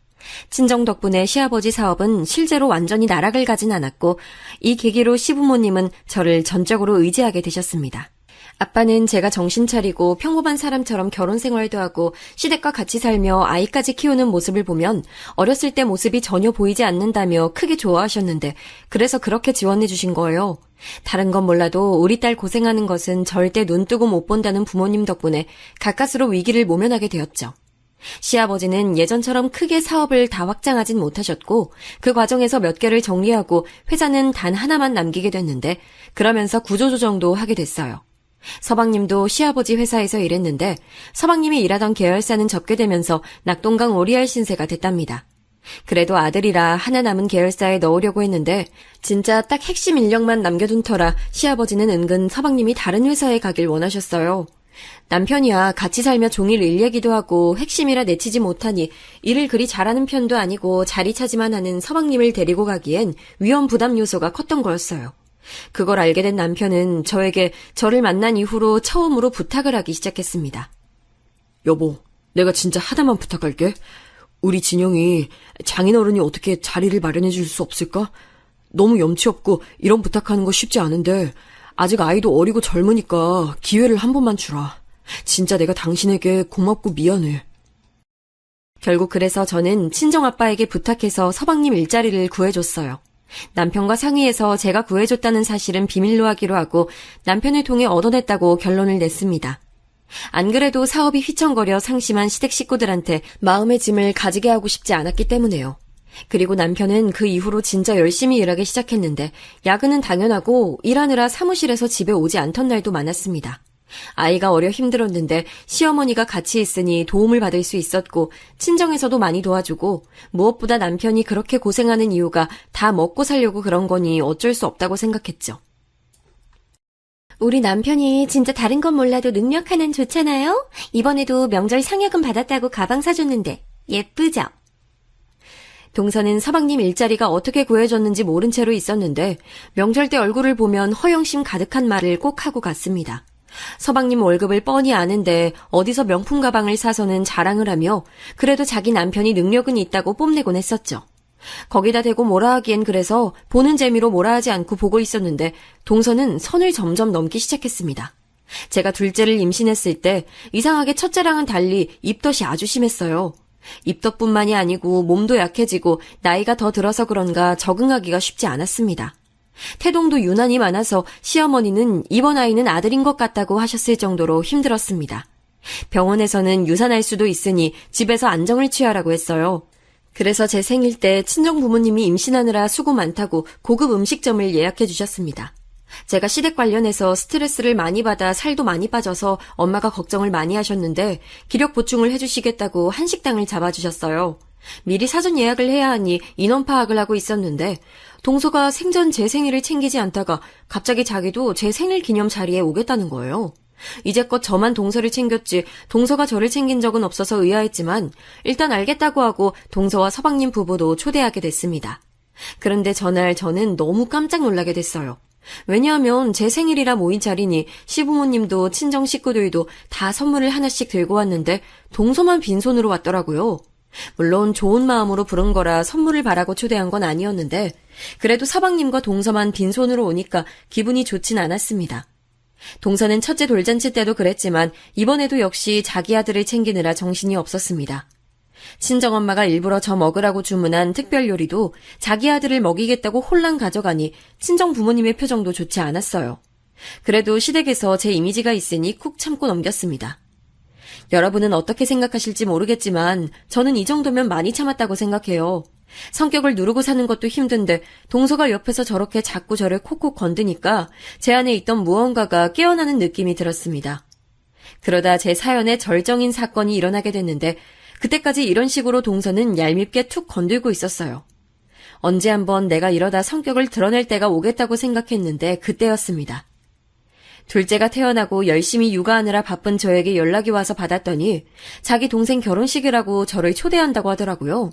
Speaker 2: 친정 덕분에 시아버지 사업은 실제로 완전히 나락을 가진 않았고 이 계기로 시부모님은 저를 전적으로 의지하게 되셨습니다. 아빠는 제가 정신 차리고 평범한 사람처럼 결혼 생활도 하고 시댁과 같이 살며 아이까지 키우는 모습을 보면 어렸을 때 모습이 전혀 보이지 않는다며 크게 좋아하셨는데 그래서 그렇게 지원해 주신 거예요. 다른 건 몰라도 우리 딸 고생하는 것은 절대 눈 뜨고 못 본다는 부모님 덕분에 가까스로 위기를 모면하게 되었죠. 시아버지는 예전처럼 크게 사업을 다 확장하진 못하셨고 그 과정에서 몇 개를 정리하고 회사는 단 하나만 남기게 됐는데 그러면서 구조조정도 하게 됐어요. 서방님도 시아버지 회사에서 일했는데 서방님이 일하던 계열사는 접게 되면서 낙동강 오리알 신세가 됐답니다. 그래도 아들이라 하나 남은 계열사에 넣으려고 했는데 진짜 딱 핵심 인력만 남겨둔 터라 시아버지는 은근 서방님이 다른 회사에 가길 원하셨어요. 남편이야 같이 살며 종일 일 얘기도 하고 핵심이라 내치지 못하니 일을 그리 잘하는 편도 아니고 자리 차지만 하는 서방님을 데리고 가기엔 위험 부담 요소가 컸던 거였어요. 그걸 알게 된 남편은 저에게 저를 만난 이후로 처음으로 부탁을 하기 시작했습니다.
Speaker 3: 여보, 내가 진짜 하나만 부탁할게. 우리 진영이 장인어른이 어떻게 자리를 마련해 줄 수 없을까? 너무 염치 없고 이런 부탁하는 거 쉽지 않은데 아직 아이도 어리고 젊으니까 기회를 한 번만 주라. 진짜 내가 당신에게 고맙고 미안해.
Speaker 2: 결국 그래서 저는 친정아빠에게 부탁해서 서방님 일자리를 구해줬어요. 남편과 상의해서 제가 구해줬다는 사실은 비밀로 하기로 하고 남편을 통해 얻어냈다고 결론을 냈습니다. 안 그래도 사업이 휘청거려 상심한 시댁 식구들한테 마음의 짐을 가지게 하고 싶지 않았기 때문에요. 그리고 남편은 그 이후로 진짜 열심히 일하기 시작했는데 야근은 당연하고 일하느라 사무실에서 집에 오지 않던 날도 많았습니다. 아이가 어려 힘들었는데 시어머니가 같이 있으니 도움을 받을 수 있었고 친정에서도 많이 도와주고 무엇보다 남편이 그렇게 고생하는 이유가 다 먹고 살려고 그런 거니 어쩔 수 없다고 생각했죠. 우리 남편이 진짜 다른 건 몰라도 능력 하나는 좋잖아요? 이번에도 명절 상여금 받았다고 가방 사줬는데 예쁘죠? 동서는 서방님 일자리가 어떻게 구해졌는지 모른 채로 있었는데 명절 때 얼굴을 보면 허영심 가득한 말을 꼭 하고 갔습니다. 서방님 월급을 뻔히 아는데 어디서 명품 가방을 사서는 자랑을 하며 그래도 자기 남편이 능력은 있다고 뽐내곤 했었죠. 거기다 대고 뭐라 하기엔 그래서 보는 재미로 뭐라 하지 않고 보고 있었는데 동서는 선을 점점 넘기 시작했습니다. 제가 둘째를 임신했을 때 이상하게 첫째랑은 달리 입덧이 아주 심했어요. 입덧뿐만이 아니고 몸도 약해지고 나이가 더 들어서 그런가 적응하기가 쉽지 않았습니다. 태동도 유난히 많아서 시어머니는 이번 아이는 아들인 것 같다고 하셨을 정도로 힘들었습니다. 병원에서는 유산할 수도 있으니 집에서 안정을 취하라고 했어요. 그래서 제 생일 때 친정 부모님이 임신하느라 수고 많다고 고급 음식점을 예약해 주셨습니다. 제가 시댁 관련해서 스트레스를 많이 받아 살도 많이 빠져서 엄마가 걱정을 많이 하셨는데 기력 보충을 해주시겠다고 한식당을 잡아주셨어요. 미리 사전 예약을 해야 하니 인원 파악을 하고 있었는데 동서가 생전 제 생일을 챙기지 않다가 갑자기 자기도 제 생일 기념 자리에 오겠다는 거예요. 이제껏 저만 동서를 챙겼지 동서가 저를 챙긴 적은 없어서 의아했지만 일단 알겠다고 하고 동서와 서방님 부부도 초대하게 됐습니다. 그런데 전날 저는 너무 깜짝 놀라게 됐어요. 왜냐하면 제 생일이라 모인 자리니 시부모님도 친정 식구들도 다 선물을 하나씩 들고 왔는데 동서만 빈손으로 왔더라고요. 물론 좋은 마음으로 부른 거라 선물을 바라고 초대한 건 아니었는데 그래도 서방님과 동서만 빈손으로 오니까 기분이 좋진 않았습니다. 동서는 첫째 돌잔치 때도 그랬지만 이번에도 역시 자기 아들을 챙기느라 정신이 없었습니다. 친정엄마가 일부러 저 먹으라고 주문한 특별 요리도 자기 아들을 먹이겠다고 홀랑 가져가니 친정 부모님의 표정도 좋지 않았어요. 그래도 시댁에서 제 이미지가 있으니 쿡 참고 넘겼습니다. 여러분은 어떻게 생각하실지 모르겠지만 저는 이 정도면 많이 참았다고 생각해요. 성격을 누르고 사는 것도 힘든데 동서가 옆에서 저렇게 자꾸 저를 콕콕 건드니까 제 안에 있던 무언가가 깨어나는 느낌이 들었습니다. 그러다 제 사연에 절정인 사건이 일어나게 됐는데 그때까지 이런 식으로 동서는 얄밉게 툭 건들고 있었어요. 언제 한번 내가 이러다 성격을 드러낼 때가 오겠다고 생각했는데 그때였습니다. 둘째가 태어나고 열심히 육아하느라 바쁜 저에게 연락이 와서 받았더니 자기 동생 결혼식이라고 저를 초대한다고 하더라고요.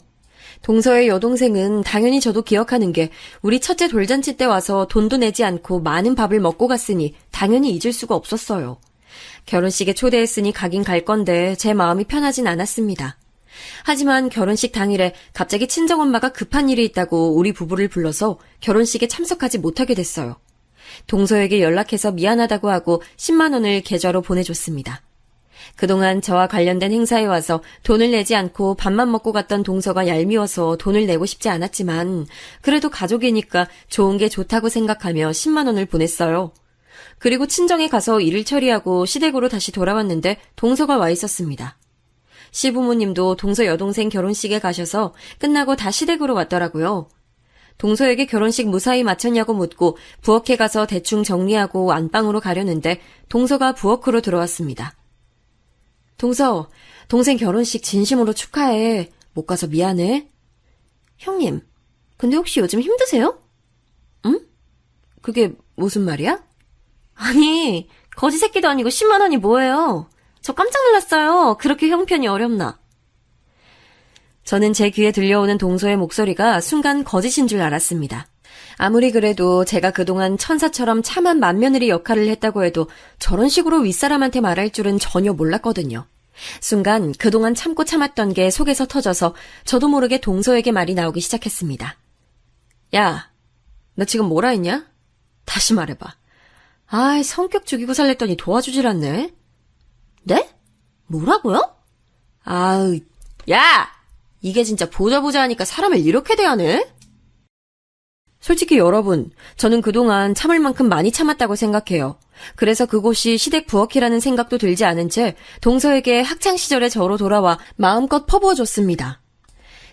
Speaker 2: 동서의 여동생은 당연히 저도 기억하는 게 우리 첫째 돌잔치 때 와서 돈도 내지 않고 많은 밥을 먹고 갔으니 당연히 잊을 수가 없었어요. 결혼식에 초대했으니 가긴 갈 건데 제 마음이 편하진 않았습니다. 하지만 결혼식 당일에 갑자기 친정엄마가 급한 일이 있다고 우리 부부를 불러서 결혼식에 참석하지 못하게 됐어요. 동서에게 연락해서 미안하다고 하고 10만 원을 계좌로 보내줬습니다. 그동안 저와 관련된 행사에 와서 돈을 내지 않고 밥만 먹고 갔던 동서가 얄미워서 돈을 내고 싶지 않았지만 그래도 가족이니까 좋은 게 좋다고 생각하며 10만 원을 보냈어요. 그리고 친정에 가서 일을 처리하고 시댁으로 다시 돌아왔는데 동서가 와 있었습니다. 시부모님도 동서 여동생 결혼식에 가셔서 끝나고 다 시댁으로 왔더라고요. 동서에게 결혼식 무사히 마쳤냐고 묻고 부엌에 가서 대충 정리하고 안방으로 가려는데 동서가 부엌으로 들어왔습니다. 동서, 동생 결혼식 진심으로 축하해. 못 가서 미안해. 형님, 근데 혹시 요즘 힘드세요? 응? 그게 무슨 말이야? 아니, 거지 새끼도 아니고 10만 원이 뭐예요? 저 깜짝 놀랐어요. 그렇게 형편이 어렵나. 저는 제 귀에 들려오는 동서의 목소리가 순간 거짓인 줄 알았습니다. 아무리 그래도 제가 그동안 천사처럼 참한 맏며느리 역할을 했다고 해도 저런 식으로 윗사람한테 말할 줄은 전혀 몰랐거든요. 순간 그동안 참고 참았던 게 속에서 터져서 저도 모르게 동서에게 말이 나오기 시작했습니다. 야, 너 지금 뭐라 했냐? 다시 말해봐. 아이, 성격 죽이고 살랬더니 도와주질 않네. 네? 뭐라고요? 아우, 야! 이게 진짜 보자 하니까 사람을 이렇게 대하네? 솔직히 여러분, 저는 그동안 참을 만큼 많이 참았다고 생각해요. 그래서 그곳이 시댁 부엌이라는 생각도 들지 않은 채 동서에게 학창시절의 저로 돌아와 마음껏 퍼부어줬습니다.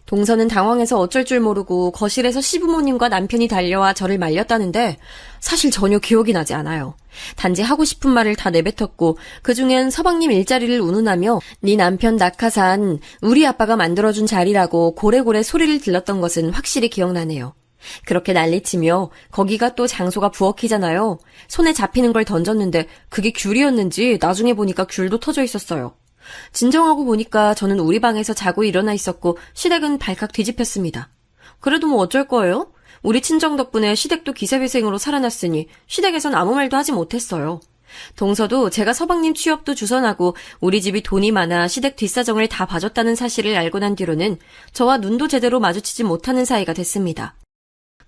Speaker 2: 동서는 당황해서 어쩔 줄 모르고 거실에서 시부모님과 남편이 달려와 저를 말렸다는데 사실 전혀 기억이 나지 않아요. 단지 하고 싶은 말을 다 내뱉었고 그중엔 서방님 일자리를 운운하며 네 남편 낙하산 우리 아빠가 만들어준 자리라고 고래고래 소리를 들렀던 것은 확실히 기억나네요. 그렇게 난리치며 거기가 또 장소가 부엌이잖아요. 손에 잡히는 걸 던졌는데 그게 귤이었는지 나중에 보니까 귤도 터져 있었어요. 진정하고 보니까 저는 우리 방에서 자고 일어나 있었고 시댁은 발칵 뒤집혔습니다. 그래도 뭐 어쩔 거예요? 우리 친정 덕분에 시댁도 기세회생으로 살아났으니 시댁에선 아무 말도 하지 못했어요. 동서도 제가 서방님 취업도 주선하고 우리 집이 돈이 많아 시댁 뒷사정을 다 봐줬다는 사실을 알고 난 뒤로는 저와 눈도 제대로 마주치지 못하는 사이가 됐습니다.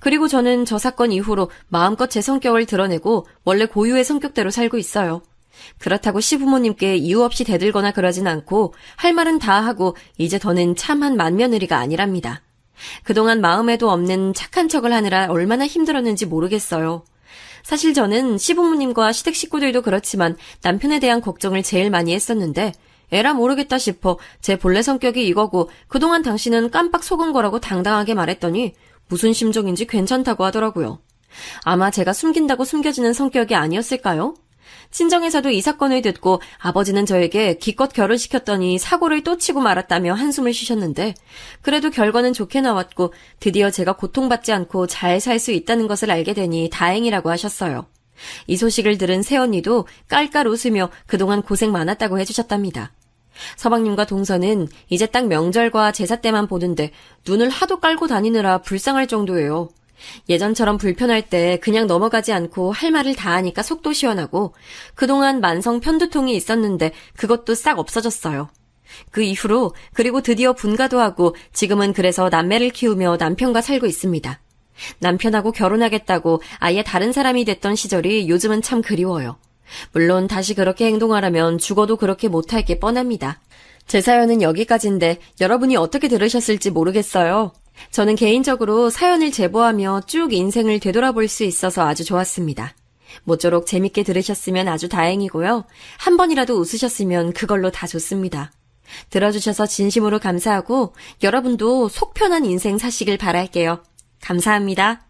Speaker 2: 그리고 저는 저 사건 이후로 마음껏 제 성격을 드러내고 원래 고유의 성격대로 살고 있어요. 그렇다고 시부모님께 이유 없이 대들거나 그러진 않고 할 말은 다 하고 이제 더는 참한 맏며느리가 아니랍니다. 그동안 마음에도 없는 착한 척을 하느라 얼마나 힘들었는지 모르겠어요. 사실 저는 시부모님과 시댁 식구들도 그렇지만 남편에 대한 걱정을 제일 많이 했었는데 에라 모르겠다 싶어 제 본래 성격이 이거고 그동안 당신은 깜빡 속은 거라고 당당하게 말했더니 무슨 심정인지 괜찮다고 하더라고요. 아마 제가 숨긴다고 숨겨지는 성격이 아니었을까요? 친정에서도 이 사건을 듣고 아버지는 저에게 기껏 결혼시켰더니 사고를 또 치고 말았다며 한숨을 쉬셨는데 그래도 결과는 좋게 나왔고 드디어 제가 고통받지 않고 잘 살 수 있다는 것을 알게 되니 다행이라고 하셨어요. 이 소식을 들은 새언니도 깔깔 웃으며 그동안 고생 많았다고 해주셨답니다. 서방님과 동서는 이제 딱 명절과 제사 때만 보는데 눈을 하도 깔고 다니느라 불쌍할 정도예요. 예전처럼 불편할 때 그냥 넘어가지 않고 할 말을 다 하니까 속도 시원하고 그동안 만성 편두통이 있었는데 그것도 싹 없어졌어요. 그 이후로 그리고 드디어 분가도 하고 지금은 그래서 남매를 키우며 남편과 살고 있습니다. 남편하고 결혼하겠다고 아예 다른 사람이 됐던 시절이 요즘은 참 그리워요. 물론 다시 그렇게 행동하라면 죽어도 그렇게 못할 게 뻔합니다. 제 사연은 여기까지인데 여러분이 어떻게 들으셨을지 모르겠어요. 저는 개인적으로 사연을 제보하며 쭉 인생을 되돌아볼 수 있어서 아주 좋았습니다. 모쪼록 재밌게 들으셨으면 아주 다행이고요. 한 번이라도 웃으셨으면 그걸로 다 좋습니다. 들어주셔서 진심으로 감사하고 여러분도 속 편한 인생 사시길 바랄게요. 감사합니다.